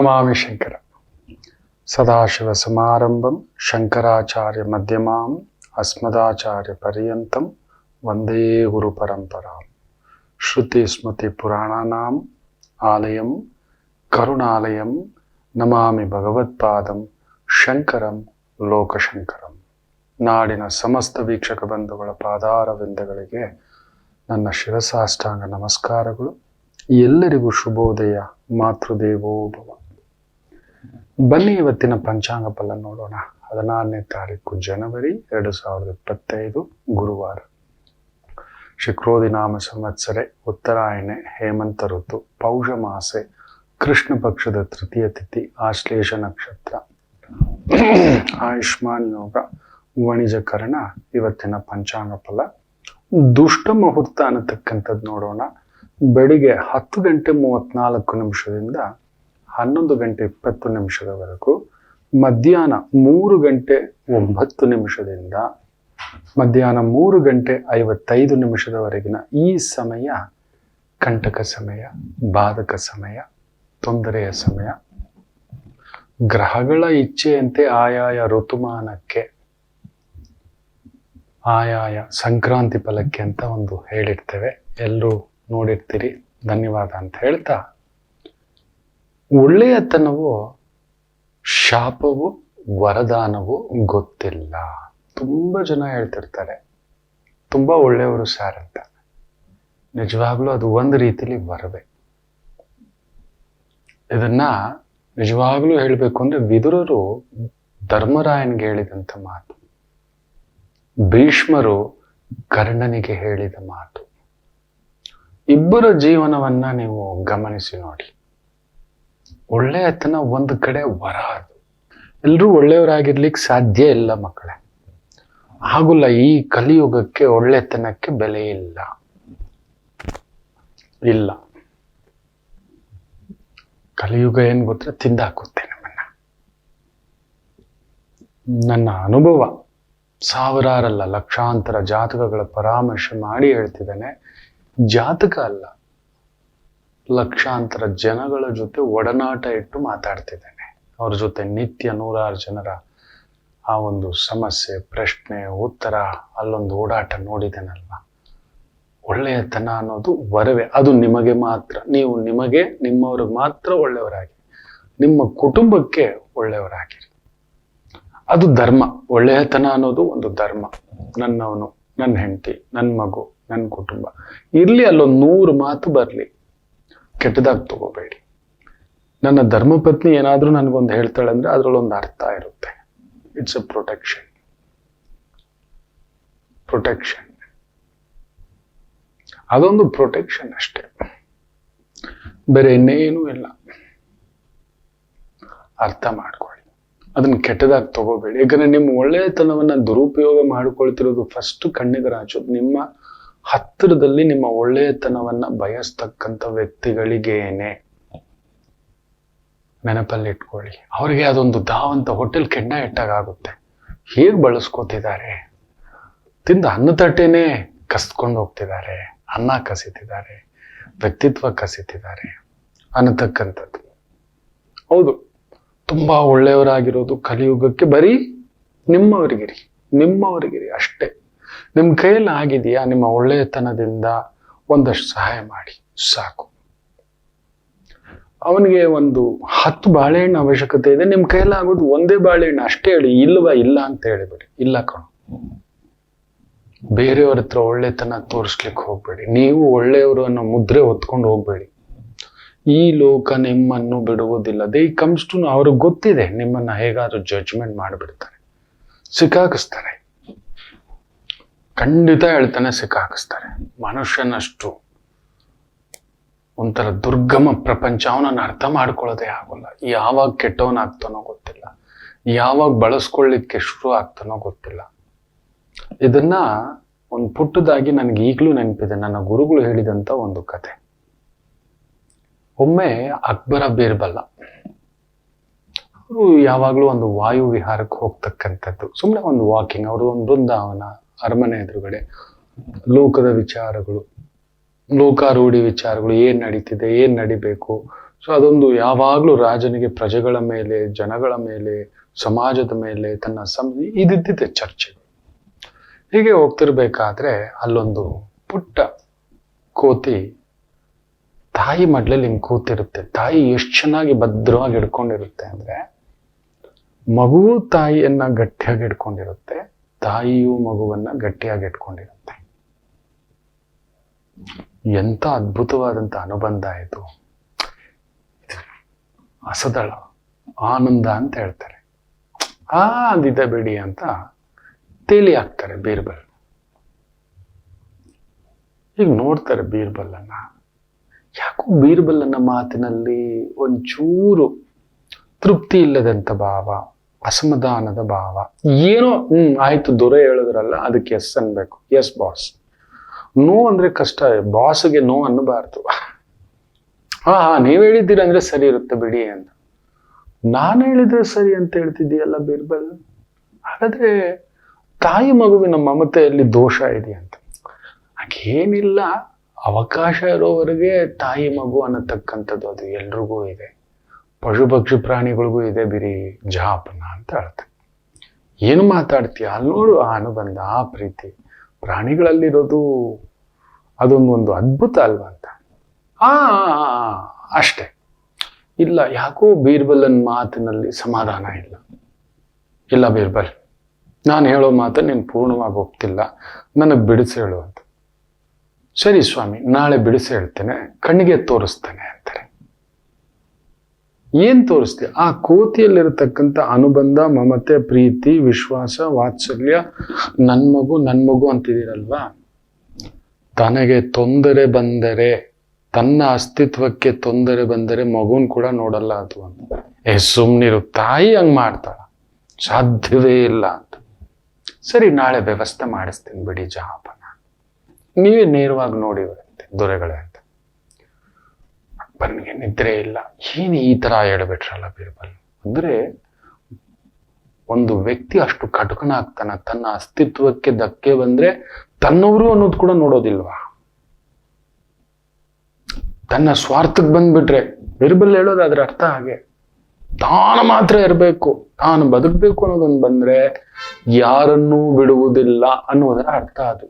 ನಮಾಮಿ ಶಂಕರ ಸದಾಶಿವ ಸಮಾರಂಭಂ ಶಂಕರಾಚಾರ್ಯ ಮಧ್ಯಮಾಂ ಅಸ್ಮದಾಚಾರ್ಯ ಪರ್ಯಂತಂ ವಂದೇ ಗುರು ಪರಂಪರಾಂ ಶ್ರುತಿ ಸ್ಮೃತಿ ಪುರಾಣಾನಾಂ ಆಲಯಂ ಕರುಣಾಲಯಂ ನಮಾಮಿ ಭಗವತ್ಪಾದಂ ಶಂಕರಂ ಲೋಕಶಂಕರಂ. ನಾಡಿನ ಸಮಸ್ತ ವೀಕ್ಷಕ ಬಂಧುಗಳ ಪಾದಾರವಿಂದಗಳಿಗೆ ನನ್ನ ಶಿರಸಾಷ್ಟಾಂಗ ನಮಸ್ಕಾರಗಳು. ಎಲ್ಲರಿಗೂ ಶುಭೋದಯ. ಮಾತೃದೇವೋಭವ. ಬನ್ನಿ ಇವತ್ತಿನ ಪಂಚಾಂಗ ಫಲ ನೋಡೋಣ. 14ನೇ ತಾರೀಕು ಜನವರಿ 2025 ಗುರುವಾರ. ಶುಕ್ರೋದಿ ನಾಮ ಸಂವತ್ಸರೆ, ಉತ್ತರಾಯಣೆ, ಹೇಮಂತ ಋತು, ಪೌಷ ಮಾಸೆ, ಕೃಷ್ಣ ಪಕ್ಷದ ತೃತೀಯ ತಿಥಿ, ಆಶ್ಲೇಷ ನಕ್ಷತ್ರ, ಆಯುಷ್ಮಾನ್ ಯೋಗ, ವಣಿಜಕರಣ. ಇವತ್ತಿನ ಪಂಚಾಂಗ ಫಲ ದುಷ್ಟ ಮುಹೂರ್ತ ಅನ್ನತಕ್ಕಂಥದ್ದು ನೋಡೋಣ. ಬೆಳಿಗ್ಗೆ 10:34 11 ಗಂಟೆ 20 ನಿಮಿಷದವರೆಗೂ, ಮಧ್ಯಾಹ್ನ 3 ಗಂಟೆ 9 ನಿಮಿಷದಿಂದ ಮಧ್ಯಾಹ್ನ 3 ಗಂಟೆ 55 ನಿಮಿಷದವರೆಗಿನ ಈ ಸಮಯ ಕಂಟಕ ಸಮಯ, ಬಾಧಕ ಸಮಯ, ತೊಂದರೆಯ ಸಮಯ. ಗ್ರಹಗಳ ಇಚ್ಛೆಯಂತೆ ಆಯಾಯ ಋತುಮಾನಕ್ಕೆ, ಆಯಾಯ ಸಂಕ್ರಾಂತಿ ಫಲಕ್ಕೆ ಅಂತ ಒಂದು ಹೇಳಿರ್ತೇವೆ. ಎಲ್ಲರೂ ನೋಡಿರ್ತೀರಿ. ಧನ್ಯವಾದ ಅಂತ ಹೇಳ್ತಾ, ಒಳ್ಳೆಯತನವು ಶಾಪವು ವರದಾನವು ಗೊತ್ತಿಲ್ಲ. ತುಂಬಾ ಜನ ಹೇಳ್ತಿರ್ತಾರೆ ತುಂಬಾ ಒಳ್ಳೆಯವರು ಸಾರ್ ಅಂತ. ನಿಜವಾಗ್ಲೂ ಅದು ಒಂದು ರೀತಿಲಿ ವರವೇ. ಇದನ್ನ ನಿಜವಾಗ್ಲೂ ಹೇಳ್ಬೇಕು ಅಂದ್ರೆ ವಿದುರರು ಧರ್ಮರಾಯನ್ಗೆ ಹೇಳಿದಂತ ಮಾತು, ಭೀಷ್ಮರು ಕರ್ಣನಿಗೆ ಹೇಳಿದ ಮಾತು. ಇಬ್ಬರ ಜೀವನವನ್ನ ನೀವು ಗಮನಿಸಿ ನೋಡಿ. ಒಳ್ಳೆಯತನ ಒಂದು ಕಡೆ ವರ. ಅದು ಎಲ್ರೂ ಒಳ್ಳೆಯವರಾಗಿರ್ಲಿಕ್ಕೆ ಸಾಧ್ಯ ಇಲ್ಲ ಮಕ್ಕಳೇ. ಆಗುಲ್ಲ. ಈ ಕಲಿಯುಗಕ್ಕೆ ಒಳ್ಳೆತನಕ್ಕೆ ಬೆಲೆ ಇಲ್ಲ. ಕಲಿಯುಗ ಏನ್ ಗೊತ್ತಾ, ತಿಂದಾಕುತ್ತೆ ನಮ್ಮನ್ನ. ನನ್ನ ಅನುಭವ, ಸಾವಿರಾರಲ್ಲ ಲಕ್ಷಾಂತರ ಜಾತಕಗಳ ಪರಾಮರ್ಶೆ ಮಾಡಿ ಹೇಳ್ತಿದ್ದೇನೆ. ಜಾತಕ ಅಲ್ಲ, ಲಕ್ಷಾಂತರ ಜನಗಳ ಜೊತೆ ಒಡನಾಟ ಇಟ್ಟು ಮಾತಾಡ್ತಿದ್ದೇನೆ. ಅವ್ರ ಜೊತೆ ನಿತ್ಯ 100 ಜನರ ಆ ಒಂದು ಸಮಸ್ಯೆ, ಪ್ರಶ್ನೆ, ಉತ್ತರ, ಅಲ್ಲೊಂದು ಓಡಾಟ ನೋಡಿದ್ದೇನಲ್ವಾ. ಒಳ್ಳೆಯತನ ಅನ್ನೋದು ವರವೇ. ಅದು ನಿಮಗೆ ಮಾತ್ರ. ನೀವು ನಿಮಗೆ, ನಿಮ್ಮವ್ರಿಗೆ ಮಾತ್ರ ಒಳ್ಳೆಯವರಾಗಿ, ನಿಮ್ಮ ಕುಟುಂಬಕ್ಕೆ ಒಳ್ಳೆಯವರಾಗಿರಿ. ಅದು ಧರ್ಮ. ಒಳ್ಳೆಯತನ ಅನ್ನೋದು ಒಂದು ಧರ್ಮ. ನನ್ನವನು, ನನ್ನ ಹೆಂಡತಿ, ನನ್ನ ಮಗು, ನನ್ನ ಕುಟುಂಬ ಇರ್ಲಿ. ಅಲ್ಲೊಂದು 100 ಮಾತು ಬರ್ಲಿ, ಕೆಟ್ಟದಾಗಿ ತಗೋಬೇಡಿ. ನನ್ನ ಧರ್ಮಪತ್ನಿ ಏನಾದ್ರೂ ನನ್ಗೊಂದು ಹೇಳ್ತಾಳೆ ಅಂದ್ರೆ ಅದ್ರಲ್ಲೊಂದು ಅರ್ಥ ಇರುತ್ತೆ. It's a protection. ಅದೊಂದು ಪ್ರೊಟೆಕ್ಷನ್ ಅಷ್ಟೇ, ಬೇರೆ ಇನ್ನೇನೂ ಇಲ್ಲ. ಅರ್ಥ ಮಾಡ್ಕೊಳ್ಳಿ. ಅದನ್ನ ಕೆಟ್ಟದಾಗಿ ತಗೋಬೇಡಿ. ಯಾಕಂದ್ರೆ ನಿಮ್ಮ ಒಳ್ಳೆಯತನವನ್ನ ದುರುಪಯೋಗ ಮಾಡ್ಕೊಳ್ತಿರೋದು ಫಸ್ಟ್ ಕಣ್ಣಿಗೆ ರಾಚೋದು ನಿಮ್ಮ ಹತ್ತಿರದಲ್ಲಿ. ನಿಮ್ಮ ಒಳ್ಳೆಯತನವನ್ನ ಬಯಸ್ತಕ್ಕಂಥ ವ್ಯಕ್ತಿಗಳಿಗೇನೆ. ನೆನಪಲ್ಲಿ ಇಟ್ಕೊಳ್ಳಿ. ಅವ್ರಿಗೆ ಅದೊಂದು ದಾವಂತ ಹೋಟೆಲ್ ಕೆಂಡ ಇಟ್ಟಾಗುತ್ತೆ. ಹೇಗೆ ಬಳಸ್ಕೋತಿದ್ದಾರೆ, ತಿಂದ ಅನ್ನ ತಟ್ಟೆನೆ ಕಸ್ಕೊಂಡು ಹೋಗ್ತಿದ್ದಾರೆ, ಅನ್ನ ಕಸಿತಿದ್ದಾರೆ, ವ್ಯಕ್ತಿತ್ವ ಕಸಿತಿದ್ದಾರೆ ಅನ್ನತಕ್ಕಂಥದ್ದು. ಹೌದು, ತುಂಬಾ ಒಳ್ಳೆಯವರಾಗಿರೋದು ಕಲಿಯುಗಕ್ಕೆ ಬರೀ ನಿಮ್ಮವರಿಗಿರಿ ಅಷ್ಟೇ. ನಿಮ್ಮ ಕೈಯಲ್ಲಿ ಆಗಿದೆಯಾ, ನಿಮ್ಮ ಒಳ್ಳೆಯತನದಿಂದ ಒಂದಷ್ಟು ಸಹಾಯ ಮಾಡಿ ಸಾಕು. ಅವನಿಗೆ ಒಂದು 10 ಬಾಳೆಹಣ್ಣು ಅವಶ್ಯಕತೆ ಇದೆ, ನಿಮ್ಮ ಕೈಯಲ್ಲಿ ಆಗೋದು ಒಂದೇ ಬಾಳೆಹಣ್ಣು ಅಷ್ಟೇ ಹೇಳಿ. ಇಲ್ಲ ಅಂತ ಹೇಳಿಬಿಡಿ. ಇಲ್ಲ ಕಣೋ. ಬೇರೆಯವ್ರ ಹತ್ರ ಒಳ್ಳೆತನ ತೋರಿಸ್ಲಿಕ್ಕೆ ಹೋಗ್ಬೇಡಿ. ನೀವು ಒಳ್ಳೆಯವರು ಅನ್ನೋ ಮುದ್ರೆ ಹೊತ್ಕೊಂಡು ಹೋಗ್ಬೇಡಿ. ಈ ಲೋಕ ನಿಮ್ಮನ್ನು ಬಿಡುವುದಿಲ್ಲ. ದೇ ಕಮ್ಸ್ ಟು, ಅವ್ರಿಗೆ ಗೊತ್ತಿದೆ ನಿಮ್ಮನ್ನ ಹೇಗಾದ್ರೂ ಜಡ್ಜ್ಮೆಂಟ್ ಮಾಡಿಬಿಡ್ತಾರೆ, ಸಿಕ್ಕಾಕಿಸ್ತಾರೆ. ಖಂಡಿತ ಹೇಳ್ತಾನೆ, ಸಿಕ್ಕಾಕಿಸ್ತಾರೆ. ಮನುಷ್ಯನಷ್ಟು ಒಂಥರ ದುರ್ಗಮ ಪ್ರಪಂಚ. ಅವನನ್ನು ಅರ್ಥ ಮಾಡ್ಕೊಳ್ಳೋದೇ ಆಗೋಲ್ಲ. ಯಾವಾಗ ಕೆಟ್ಟವನಾಗ್ತಾನೋ ಗೊತ್ತಿಲ್ಲ, ಯಾವಾಗ ಬಳಸ್ಕೊಳ್ಳಿಕ್ಕೆ ಶುರು ಆಗ್ತಾನೋ ಗೊತ್ತಿಲ್ಲ. ಇದನ್ನ ಒಂದು ಪುಟ್ಟದಾಗಿ ನನಗೆ ಈಗಲೂ ನೆನಪಿದೆ. ನನ್ನ ಗುರುಗಳು ಹೇಳಿದಂತ ಒಂದು ಕತೆ. ಒಮ್ಮೆ ಅಕ್ಬರ ಬೀರ್ಬಲ್ಲ ಅವರು ಯಾವಾಗ್ಲೂ ಒಂದು ವಾಯು ವಿಹಾರಕ್ಕೆ ಹೋಗ್ತಕ್ಕಂಥದ್ದು. ಸುಮ್ಮನೆ ಒಂದು ವಾಕಿಂಗ್. ಅವರು ಒಂದು ಬೃಂದಾವನ, ಅರಮನೆ ಎದುರುಗಡೆ ಲೋಕದ ವಿಚಾರಗಳು, ಲೋಕಾರೂಢಿ ವಿಚಾರಗಳು, ಏನ್ ನಡೀತಿದೆ, ಏನ್ ನಡಿಬೇಕು, ಸೊ ಅದೊಂದು ಯಾವಾಗಲೂ ರಾಜನಿಗೆ ಪ್ರಜೆಗಳ ಮೇಲೆ, ಜನಗಳ ಮೇಲೆ, ಸಮಾಜದ ಮೇಲೆ, ತನ್ನ ಇದಿದ್ದಿದೆ ಚರ್ಚೆಗಳು. ಹೀಗೆ ಹೋಗ್ತಿರ್ಬೇಕಾದ್ರೆ ಅಲ್ಲೊಂದು ಪುಟ್ಟ ಕೋತಿ ತಾಯಿ ಮಡ್ಲಲ್ಲಿ ಹಿಂಗೆ ಕೂತಿರುತ್ತೆ. ತಾಯಿ ಎಷ್ಟು ಚೆನ್ನಾಗಿ ಭದ್ರವಾಗಿ ಹಿಡ್ಕೊಂಡಿರುತ್ತೆ ಅಂದ್ರೆ, ಮಗು ತಾಯಿಯನ್ನ ಗಟ್ಟಿಯಾಗಿ ಹಿಡ್ಕೊಂಡಿರುತ್ತೆ, ತಾಯಿಯು ಮಗುವನ್ನ ಗಟ್ಟಿಯಾಗಿ ಇಟ್ಕೊಂಡಿರುತ್ತೆ. ಎಂತ ಅದ್ಭುತವಾದಂತ ಅನುಬಂಧ ಇದು. ಅಸದಳ ಆನಂದ ಅಂತ ಹೇಳ್ತಾರೆ. ಅದಿದೆ ಬಿಡಿ ಅಂತ ತೇಲಿ ಹಾಕ್ತಾರೆ ಬೀರ್ಬಲ್. ಈಗ ನೋಡ್ತಾರೆ ಬೀರ್ಬಲ್ಲನ್ನ. ಯಾಕೋ ಬೀರ್ಬಲ್ಲನ್ನ ಮಾತಿನಲ್ಲಿ ಒಂಚೂರು ತೃಪ್ತಿ ಇಲ್ಲದಂತ ಭಾವ, ಅಸಮಾಧಾನದ ಭಾವ. ಏನೋ ಆಯ್ತು, ದೊರೆ ಹೇಳಿದ್ರಲ್ಲ ಅದಕ್ಕೆ ಎಸ್ ಅನ್ಬೇಕು. Yes boss. ನೋ ಅಂದ್ರೆ ಕಷ್ಟ, ಬಾಸ್ಗೆ ನೋ ಅನ್ನಬಾರ್ದು. ನೀವ್ ಹೇಳಿದ್ದೀರ ಅಂದ್ರೆ ಸರಿ ಇರುತ್ತೆ ಬಿಡಿ ಅಂತ. ನಾನು ಹೇಳಿದ್ರೆ ಸರಿ ಅಂತ ಹೇಳ್ತಿದ್ದೀಯಲ್ಲ ಬೀರ್ಬಲ್, ಹಾಗಾದ್ರೆ ತಾಯಿ ಮಗುವಿನ ಮಮತೆಯಲ್ಲಿ ದೋಷ ಇದೆಯಂತ. ಹಾಗೇನಿಲ್ಲ, ಅವಕಾಶ ಇರೋವರೆಗೆ ತಾಯಿ ಮಗು ಅನ್ನತಕ್ಕಂಥದ್ದು ಅದು ಎಲ್ರಿಗೂ ಇದೆ, ಪಶು ಪಕ್ಷಿ ಪ್ರಾಣಿಗಳಿಗೂ ಇದೆ ಬಿರಿ ಜಾಪನ ಅಂತ ಹೇಳ್ತಾರೆ. ಏನು ಮಾತಾಡ್ತೀಯ, ಅಲ್ಲಿ ನೋಡು ಆ ಅನುಬಂಧ, ಆ ಪ್ರೀತಿ ಪ್ರಾಣಿಗಳಲ್ಲಿರೋದು ಅದೊಂದು ಅದ್ಭುತ ಅಲ್ವಾ ಅಂತ. ಅಷ್ಟೇ. ಇಲ್ಲ, ಯಾಕೋ ಬೀರ್ಬಲ್ಲನ್ ಮಾತಿನಲ್ಲಿ ಸಮಾಧಾನ ಇಲ್ಲ. ಇಲ್ಲ ಬೀರ್ಬಲ್, ನಾನು ಹೇಳೋ ಮಾತು ನೀನು ಪೂರ್ಣವಾಗಿ ಒಪ್ತಿಲ್ಲ, ನನಗೆ ಬಿಡಿಸಿ ಹೇಳು ಅಂತ. ಸರಿ ಸ್ವಾಮಿ, ನಾಳೆ ಬಿಡಿಸಿ ಹೇಳ್ತೇನೆ, ಕಣ್ಣಿಗೆ ತೋರಿಸ್ತೇನೆ ಅಂತಾರೆ. ಏನ್ ತೋರಿಸ್ತೀಯ? ಆ ಕೋತಿಯಲ್ಲಿರತಕ್ಕಂಥ ಅನುಬಂಧ, ಮಮತೆ, ಪ್ರೀತಿ, ವಿಶ್ವಾಸ, ವಾತ್ಸಲ್ಯ, ನನ್ ಮಗು ಅಂತಿದ್ದೀರಲ್ವಾ. ತನಗೆ ತೊಂದರೆ ಬಂದರೆ, ತನ್ನ ಅಸ್ತಿತ್ವಕ್ಕೆ ತೊಂದರೆ ಬಂದರೆ ಮಗುನ್ ಕೂಡ ನೋಡಲ್ಲ ಅದು ಅಂತ. ಸುಮ್ನಿರು, ತಾಯಿ ಹಂಗ್ ಮಾಡ್ತಾಳ, ಸಾಧ್ಯವೇ ಇಲ್ಲ ಅಂತ. ಸರಿ, ನಾಳೆ ವ್ಯವಸ್ಥೆ ಮಾಡಿಸ್ತೀನಿ ಬಿಡಿ ಜಾಪನ, ನೀವೇ ನೇರವಾಗಿ ನೋಡಿ ಬರುತ್ತೆ ದೊರೆಗಳೇ ಅಂತ. ಅಕ್ಬರ್ನಿಗೆ ನಿದ್ರೆ ಇಲ್ಲ. ಏನು ಈ ತರ ಹೇಳ್ಬಿಟ್ರಲ್ಲ ಬೀರ್ಬಲ್. ಅಂದ್ರೆ ಒಂದು ವ್ಯಕ್ತಿ ಅಷ್ಟು ಕಟುಕನಾಗ್ತಾನ, ತನ್ನ ಅಸ್ತಿತ್ವಕ್ಕೆ ಧಕ್ಕೆ ಬಂದ್ರೆ ತನ್ನವರು ಅನ್ನೋದು ಕೂಡ ನೋಡೋದಿಲ್ವಾ? ತನ್ನ ಸ್ವಾರ್ಥಕ್ಕೆ ಬಂದ್ಬಿಟ್ರೆ, ಬೀರ್ಬಲ್ ಹೇಳೋದು ಅದ್ರ ಅರ್ಥ ಹಾಗೆ. ತಾನು ಮಾತ್ರ ಇರಬೇಕು, ತಾನು ಬದುಕಬೇಕು ಅನ್ನೋದೊಂದು ಬಂದ್ರೆ ಯಾರನ್ನೂ ಬಿಡುವುದಿಲ್ಲ ಅನ್ನೋದರ ಅರ್ಥ ಅದು.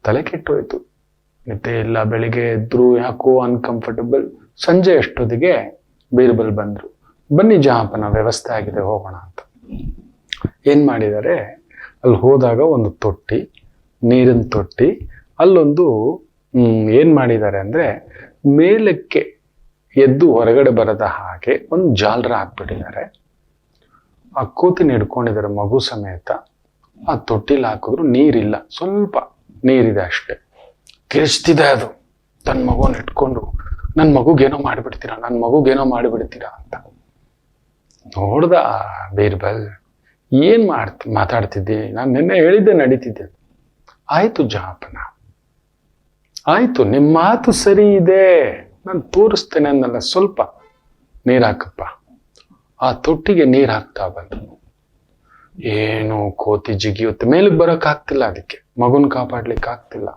ತಲೆ ಕೆಟ್ಟೋಯ್ತು, ನಿದ್ದೆ ಇಲ್ಲ. ಬೆಳಿಗ್ಗೆ ಎದ್ರು ಯಾಕೋ ಅನ್ಕಂಫರ್ಟಬಲ್. ಸಂಜೆ ಅಷ್ಟೊತ್ತಿಗೆ ಬೀರ್ಬಲ್ ಬಂದ್ರು. ಬನ್ನಿ ಜಹಾಪನ, ವ್ಯವಸ್ಥೆ ಆಗಿದೆ, ಹೋಗೋಣ ಅಂತ. ಏನ್ ಮಾಡಿದ್ದಾರೆ, ಅಲ್ಲಿ ಹೋದಾಗ ಒಂದು ತೊಟ್ಟಿ, ನೀರಿನ ತೊಟ್ಟಿ, ಅಲ್ಲೊಂದು ಏನ್ ಮಾಡಿದ್ದಾರೆ ಅಂದ್ರೆ, ಮೇಲಕ್ಕೆ ಎದ್ದು ಹೊರಗಡೆ ಬರದ ಹಾಗೆ ಒಂದು ಜಾಲರ ಹಾಕ್ಬಿಟ್ಟಿದ್ದಾರೆ. ಆ ಕೋತಿನ ಹಿಡ್ಕೊಂಡಿದ್ದಾರೆ ಮಗು ಸಮೇತ. ಆ ತೊಟ್ಟಿಲ್ ಹಾಕಿದ್ರು ನೀರಿಲ್ಲ, ಸ್ವಲ್ಪ ನೀರಿದೆ ಅಷ್ಟೆ. ಕಿರಿಸ್ತಿದೆ ಅದು, ತನ್ನ ಮಗುನ ಇಟ್ಕೊಂಡು, ನನ್ ಮಗುಗೇನೋ ಮಾಡಿಬಿಡ್ತೀರಾ ಅಂತ. ನೋಡ್ದ ಬೀರ್ಬಲ್, ಏನ್ ಮಾತಾಡ್ತಿದ್ದೀನಿ, ನಾನು ನಿನ್ನೆ ಹೇಳಿದ್ದೆ ನಡೀತಿದ್ದೆ. ಆಯ್ತು ಜಹಾಪನ, ಆಯ್ತು, ನಿಮ್ಮ ಮಾತು ಸರಿ ಇದೆ, ನಾನು ತೋರಿಸ್ತೇನೆ ಅನ್ನಲ್ಲ. ಸ್ವಲ್ಪ ನೀರ್ ಹಾಕಪ್ಪ. ಆ ತೊಟ್ಟಿಗೆ ನೀರ್ ಹಾಕ್ತಾ ಬಂದು, ಏನು ಕೋತಿ ಜಿಗಿಯುತ್ತೆ, ಮೇಲಕ್ಕೆ ಬರೋಕ್ ಆಗ್ತಿಲ್ಲ, ಅದಕ್ಕೆ ಮಗುನ್ ಕಾಪಾಡ್ಲಿಕ್ಕೆ ಆಗ್ತಿಲ್ಲ,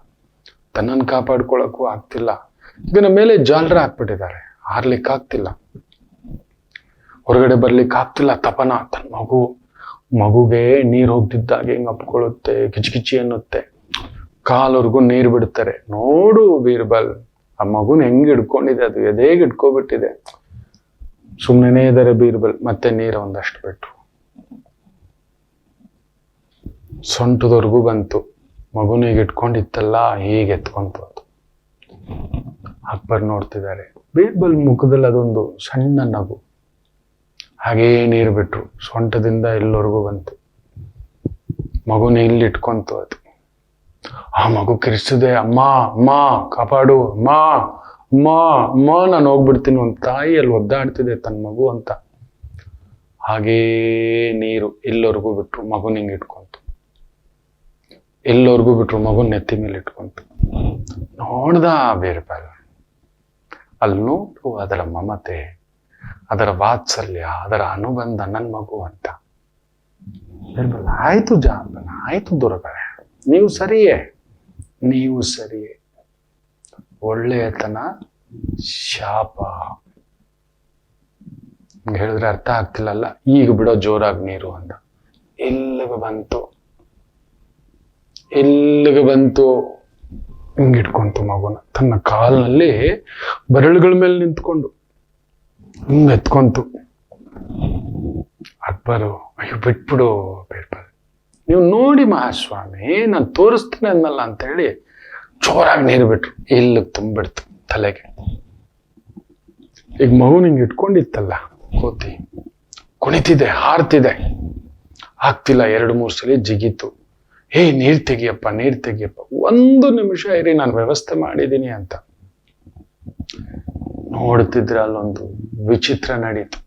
ತನ್ನನ್ನು ಕಾಪಾಡ್ಕೊಳಕ್ಕೂ ಆಗ್ತಿಲ್ಲ. ಇದನ್ನ ಮೇಲೆ ಜಾಲರ ಹಾಕ್ಬಿಟ್ಟಿದ್ದಾರೆ, ಹಾರ್ಲಿಕ್ಕೆ ಆಗ್ತಿಲ್ಲ, ಹೊರಗಡೆ ಬರ್ಲಿಕ್ಕೆ ಆಗ್ತಿಲ್ಲ. ತಪನ ತನ್ನ ಮಗುಗೆ ನೀರ್ ಹೋಗ್ತಿದ್ದಾಗೆ ಹಿಂಗ್ ಅಪ್ಕೊಳ್ಳುತ್ತೆ, ಕಿಚಕಿಚಿ ಅನ್ನುತ್ತೆ, ಕಾಲವರೆಗೂ ನೀರು ಬಿಡ್ತಾರೆ. ನೋಡು ಬೀರ್ಬಲ್, ಆ ಮಗುನ ಹೆಂಗ್ ಹಿಡ್ಕೊಂಡಿದೆ, ಅದು ಎದೆಗೆ ಇಟ್ಕೊಬಿಟ್ಟಿದೆ. ಸುಮ್ಮನೆ ಇದ್ದಾರೆ ಬೀರ್ಬಲ್. ಮತ್ತೆ ನೀರು ಒಂದಷ್ಟು ಬಿಟ್ರು, ಸೊಂಟದವರೆಗೂ ಬಂತು. ಮಗುನಿಗೆ ಇಟ್ಕೊಂಡಿತ್ತಲ್ಲ, ಹೀಗೆ ಎತ್ಕೊಂತು ಅದು. ಅಕ್ಬರ್ ನೋಡ್ತಿದ್ದಾರೆ. ಬೀರ್ಬಲ್ ಮುಖದಲ್ಲಿ ಅದೊಂದು ಸಣ್ಣ ನಗು. ಹಾಗೇ ನೀರು ಬಿಟ್ರು, ಸೊಂಟದಿಂದ ಎಲ್ಲವರೆಗೂ ಬಂತು. ಮಗುನ ಇಲ್ಲಿ ಇಟ್ಕೊಂತು ಅದು. ಆ ಮಗು ಕಿರಿಸಿದೆ, ಅಮ್ಮ ಅಮ್ಮ ಕಾಪಾಡು, ಅಮ್ಮ ಅಮ್ಮ ಅಮ್ಮ, ನಾನು ಹೋಗ್ಬಿಡ್ತೀನಿ. ಒಂದು ತಾಯಿ ಅಲ್ಲಿ ಒದ್ದಾಡ್ತಿದೆ ತನ್ನ ಮಗು ಅಂತ. ಹಾಗೇ ನೀರು ಎಲ್ಲವರೆಗೂ ಬಿಟ್ರು, ಮಗುನ ಹಿಂಗೆ ಇಟ್ಕೊಂತು. ಎಲ್ಲವರೆಗೂ ಬಿಟ್ರು, ಮಗುನ ನೆತ್ತಿ ಮೇಲೆ ಇಟ್ಕೊಂತು. ನೋಡ್ದ ಬೀರ್ಬಲ್, ಅಲ್ಲಿ ನೋಡು ಅದರ ಮಮತೆ, ಅದರ ವಾತ್ಸಲ್ಯ, ಅದರ ಅನುಬಂಧ, ನನ್ನ ಮಗು ಅಂತ. ಬೀರ್ಬಲ್, ಆಯ್ತು ಜಹಾಪನ, ಆಯ್ತು ದೊರೆಗಳೇ, ನೀವು ಸರಿಯೇ. ಒಳ್ಳೆಯತನ ಶಾಪ, ಹೇಳಿದ್ರೆ ಅರ್ಥ ಆಗ್ತಿಲ್ಲಲ್ಲ, ಈಗ ಬಿಡೋ ಜೋರಾಗಿ ನೀರು ಅಂತ. ಎಲ್ಲಿಗೆ ಬಂತು ಹಿಂಗಿಟ್ಕೊಂತು ಮಗುನ, ತನ್ನ ಕಾಲಿನಲ್ಲಿ ಬೆರಳುಗಳ ಮೇಲೆ ನಿಂತ್ಕೊಂಡು ಹಿಂಗ್ ಎತ್ಕೊಂತು. ಅಕ್ಬರು, ಅಯ್ಯೋ ಬಿಟ್ಬಿಡು ಬೀರ್ಬಲ್, ನೀವು ನೋಡಿ ಮಹಾಸ್ವಾಮಿ ನಾನು ತೋರಿಸ್ತೀನಿ ಅನ್ನಲ್ಲ ಅಂತ ಹೇಳಿ ಜೋರಾಗಿ ನೀರು ಬಿಟ್ರು. ಇಲ್ಲಿಗೆ ತುಂಬಿಡ್ತು ತಲೆಗೆ. ಈಗ ಮಗು ಹಿಂಗೆ ಇಟ್ಕೊಂಡಿತ್ತಲ್ಲ ಕೋತಿ, ಕುಣಿತಿದೆ, ಹಾರ್ತಿದೆ, ಆಗ್ತಿಲ್ಲ. 2-3 ಸಲ ಜಿಗಿತು. ನೀರ್ ತೆಗಿಯಪ್ಪ, ನೀರ್ ತೆಗಿಯಪ್ಪ, 1 ನಿಮಿಷ ಇರಿ ನಾನು ವ್ಯವಸ್ಥೆ ಮಾಡಿದ್ದೀನಿ ಅಂತ. ನೋಡ್ತಿದ್ರೆ ಅಲ್ಲೊಂದು ವಿಚಿತ್ರ ನಡೀತು.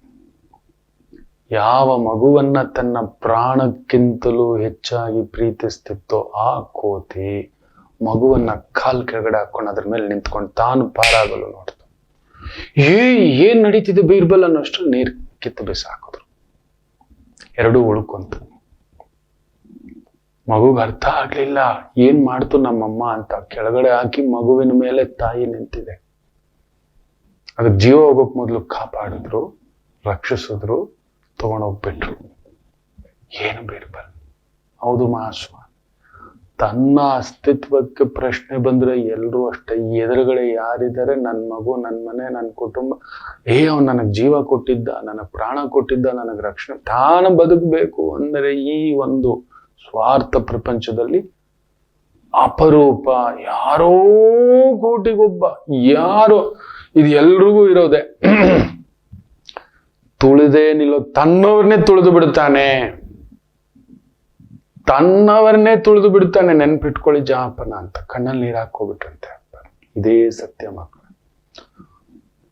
ಯಾವ ಮಗುವನ್ನ ತನ್ನ ಪ್ರಾಣಕ್ಕಿಂತಲೂ ಹೆಚ್ಚಾಗಿ ಪ್ರೀತಿಸ್ತಿತ್ತೋ ಆ ಕೋತಿ ಮಗುವನ್ನ ಕಾಲ್ ಕೆಳಗಡೆ ಹಾಕೊಂಡು ಅದ್ರ ಮೇಲೆ ನಿಂತ್ಕೊಂಡು ತಾನು ಪಾರಾಗಲು ನೋಡ್ತು. ಏನ್ ನಡೀತಿದೆ ಬೀರ್ಬಲ್ ಅನ್ನೋಷ್ಟು ನೀರ್ ಕಿತ್ತು ಬಿಸಾಕಿದ್ರು. 2 ಉಳ್ಕೊಂತು. ಮಗುಗೆ ಅರ್ಥ ಆಗ್ಲಿಲ್ಲ ಏನ್ ಮಾಡ್ತು ನಮ್ಮಮ್ಮ ಅಂತ. ಕೆಳಗಡೆ ಹಾಕಿ ಮಗುವಿನ ಮೇಲೆ ತಾಯಿ ನಿಂತಿದೆ. ಅದಕ್ಕೆ ಜೀವ ಹೋಗೋಕ್ ಮೊದಲು ಕಾಪಾಡಿದ್ರು, ರಕ್ಷಿಸಿದ್ರು, ತಗೊಂಡೋಗ್ಬಿಟ್ರು. ಏನು ಬೀರ್ಬಲ್? ಹೌದು ಮಹಾಸ್ವಾಮಿ, ತನ್ನ ಅಸ್ತಿತ್ವಕ್ಕೆ ಪ್ರಶ್ನೆ ಬಂದ್ರೆ ಎಲ್ರೂ ಅಷ್ಟೇ. ಎದುರುಗಡೆ ಯಾರಿದ್ದಾರೆ, ನನ್ನ ಮಗು, ನನ್ನ ಮನೆ, ನನ್ನ ಕುಟುಂಬ, ಅವ್ನು ನನಗೆ ಜೀವ ಕೊಟ್ಟಿದ್ದ, ನನಗೆ ಪ್ರಾಣ ಕೊಟ್ಟಿದ್ದ, ನನಗೆ ರಕ್ಷಣೆ, ತಾನು ಬದುಕಬೇಕು ಅಂದರೆ ಈ ಒಂದು ಸ್ವಾರ್ಥ ಪ್ರಪಂಚದಲ್ಲಿ ಅಪರೂಪ, ಯಾರೋ ಕೋಟಿಗೊಬ್ಬ, ಯಾರೋ, ಇದು ಎಲ್ರಿಗೂ ಇರೋದೆ. ತುಳಿದೇ ನಿಲ್ಲೋ, ತನ್ನವ್ರನ್ನೇ ತುಳಿದು ಬಿಡ್ತಾನೆ, ನೆನ್ಪಿಟ್ಕೊಳ್ಳಿ ಜಾಪನ ಅಂತ ಕಣ್ಣಲ್ಲಿ ನೀರು ಹಾಕೋಬಿಟ್ರಂತೆ. ಇದೇ ಸತ್ಯ ಮಕ್ಕಳು.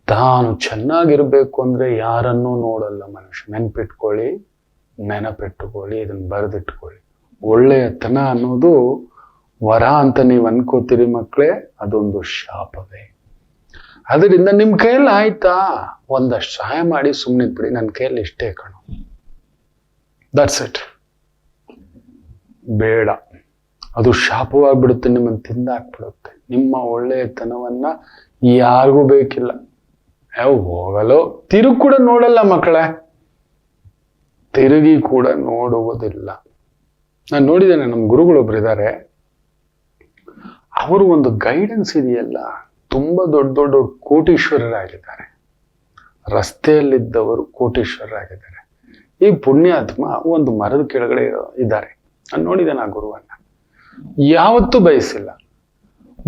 ತಾನು ಚೆನ್ನಾಗಿರ್ಬೇಕು ಅಂದ್ರೆ ಯಾರನ್ನೂ ನೋಡಲ್ಲ ಮನುಷ್ಯ. ನೆನಪಿಟ್ಟುಕೊಳ್ಳಿ, ಇದನ್ನ ಬರೆದಿಟ್ಕೊಳ್ಳಿ. ಒಳ್ಳೆಯತನ ಅನ್ನೋದು ವರ ಅಂತ ನೀವು ಅನ್ಕೋತೀರಿ ಮಕ್ಕಳೇ, ಅದೊಂದು ಶಾಪವೇ. ಅದರಿಂದ ನಿಮ್ ಕೈಯಲ್ಲಿ ಆಯ್ತಾ ಒಂದಷ್ಟು ಸಹಾಯ ಮಾಡಿ ಸುಮ್ಮನಿದ್ಬಿಡಿ. ನನ್ನ ಕೈಯಲ್ಲಿ ಇಷ್ಟೇ ಕಣು, ದಟ್ಸ್ ಇಟ್. ಬೇಡ, ಅದು ಶಾಪವಾಗ್ಬಿಡುತ್ತೆ, ನಿಮ್ಮನ್ನು ತಿಂದಾಕ್ಬಿಡುತ್ತೆ. ನಿಮ್ಮ ಒಳ್ಳೆಯತನವನ್ನ ಯಾರಿಗೂ ಬೇಕಿಲ್ಲ. ಹೋಗಲು ತಿರುಗಿ ಕೂಡ ನೋಡಲ್ಲ ಮಕ್ಕಳೇ, ತಿರುಗಿ ಕೂಡ ನೋಡುವುದಿಲ್ಲ. ನಾನು ನೋಡಿದ್ದೇನೆ, ನಮ್ಮ ಗುರುಗಳೊಬ್ರು ಇದ್ದಾರೆ, ಅವರು ಒಂದು ಗೈಡೆನ್ಸ್ ಇದೆಯಲ್ಲ, ತುಂಬಾ ದೊಡ್ಡ ದೊಡ್ಡ ಕೋಟೀಶ್ವರರಾಗಿದ್ದಾರೆ. ರಸ್ತೆಯಲ್ಲಿದ್ದವರು ಕೋಟೀಶ್ವರರಾಗಿದ್ದಾರೆ. ಈ ಪುಣ್ಯಾತ್ಮ ಒಂದು ಮರದ ಕೆಳಗಡೆ ಇದ್ದಾರೆ. ನಾನು ನೋಡಿದ್ದೇನೆ ಆ ಗುರುವನ್ನ, ಯಾವತ್ತೂ ಬಯಸಿಲ್ಲ.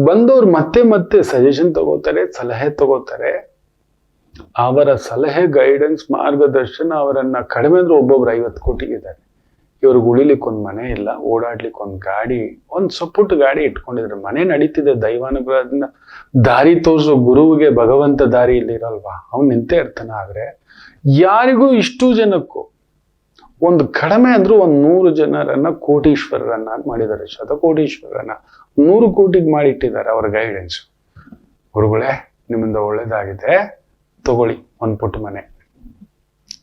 ಬಂದವರು ಮತ್ತೆ ಮತ್ತೆ ಸಜೆಷನ್ ತಗೋತಾರೆ, ಸಲಹೆ ತಗೋತಾರೆ. ಅವರ ಸಲಹೆ, ಗೈಡೆನ್ಸ್, ಮಾರ್ಗದರ್ಶನ ಅವರನ್ನ ಕಡಿಮೆ ಅಂದ್ರೆ ಒಬ್ಬೊಬ್ರು 50 ಕೋಟಿಗಿದ್ದಾರೆ. ಇವ್ರಿಗೆ ಉಳಿಲಿಕ್ಕೆ ಒಂದು ಮನೆ ಇಲ್ಲ, ಓಡಾಡ್ಲಿಕ್ಕೆ ಒಂದು ಗಾಡಿ, ಒಂದು ಸಪುಟ್ಟು ಗಾಡಿ ಇಟ್ಕೊಂಡಿದ್ರೆ. ಮನೆ ನಡೀತಿದೆ ದೈವಾನುಗ್ರಹದಿಂದ. ದಾರಿ ತೋರಿಸೋ ಗುರುವಿಗೆ ಭಗವಂತ ದಾರಿ ಇಲ್ಲಿರಲ್ವಾ, ಅವ್ನು ನಿಂತೇ ಇರ್ತಾನೆ. ಆದ್ರೆ ಯಾರಿಗೂ ಇಷ್ಟು ಜನಕ್ಕೂ ಒಂದು ಕಡಿಮೆ ಅಂದ್ರೂ 100 ಜನರನ್ನ ಕೋಟೀಶ್ವರರನ್ನಾಗಿ ಮಾಡಿದ್ದಾರೆ. ಶತಕೋಟೀಶ್ವರರನ್ನ 100 ಕೋಟಿಗೆ ಮಾಡಿಟ್ಟಿದ್ದಾರೆ ಅವರ ಗೈಡೆನ್ಸ್. ಗುರುಗಳೇ, ನಿಮ್ಮಿಂದ ಒಳ್ಳೇದಾಗಿದೆ, ತಗೊಳ್ಳಿ ಒಂದು ಪುಟ್ಟ ಮನೆ,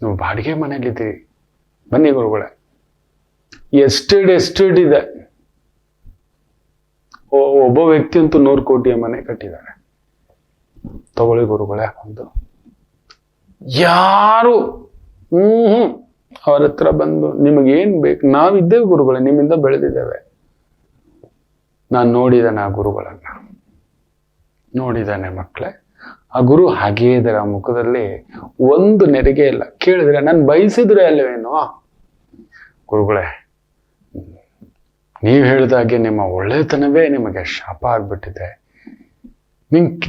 ನೀವು ಬಾಡಿಗೆ ಮನೆಯಲ್ಲಿದ್ದೀರಿ, ಬನ್ನಿ ಗುರುಗಳೇ. ಎಸ್ಟೇಟ್ ಇದೆ. ಒಬ್ಬ ವ್ಯಕ್ತಿ ಅಂತೂ 100 ಕೋಟಿಯ ಮನೆ ಕಟ್ಟಿದ್ದಾರೆ. ತಗೊಳ್ಳಿ ಗುರುಗಳೇ ಒಂದು. ಯಾರು ಅವರ ಹತ್ರ ಬಂದು ನಿಮಗೇನ್ ಬೇಕು, ನಾವಿದ್ದೇವೆ ಗುರುಗಳೇ, ನಿಮ್ಮಿಂದ ಬೆಳೆದಿದ್ದೇವೆ. ನಾನು ನೋಡಿದ್ದೇನೆ ಆ ಗುರುಗಳನ್ನ, ನೋಡಿದ್ದಾನೆ ಮಕ್ಕಳೇ. ಆ ಗುರು ಹಾಗೇ ಇದ್ದಾರೆ. ಆ ಮುಖದಲ್ಲಿ ಒಂದು ನೆರಿಗೆ ಇಲ್ಲ. ಕೇಳಿದ್ರೆ ನಾನು ಬಯಸಿದ್ರೆ ಅಲ್ವೇನೋ. ಗುರುಗಳೇ, ನೀವು ಹೇಳಿದಾಗೆ ನಿಮ್ಮ ಒಳ್ಳೆತನವೇ ನಿಮಗೆ ಶಾಪ ಆಗ್ಬಿಟ್ಟಿದೆ.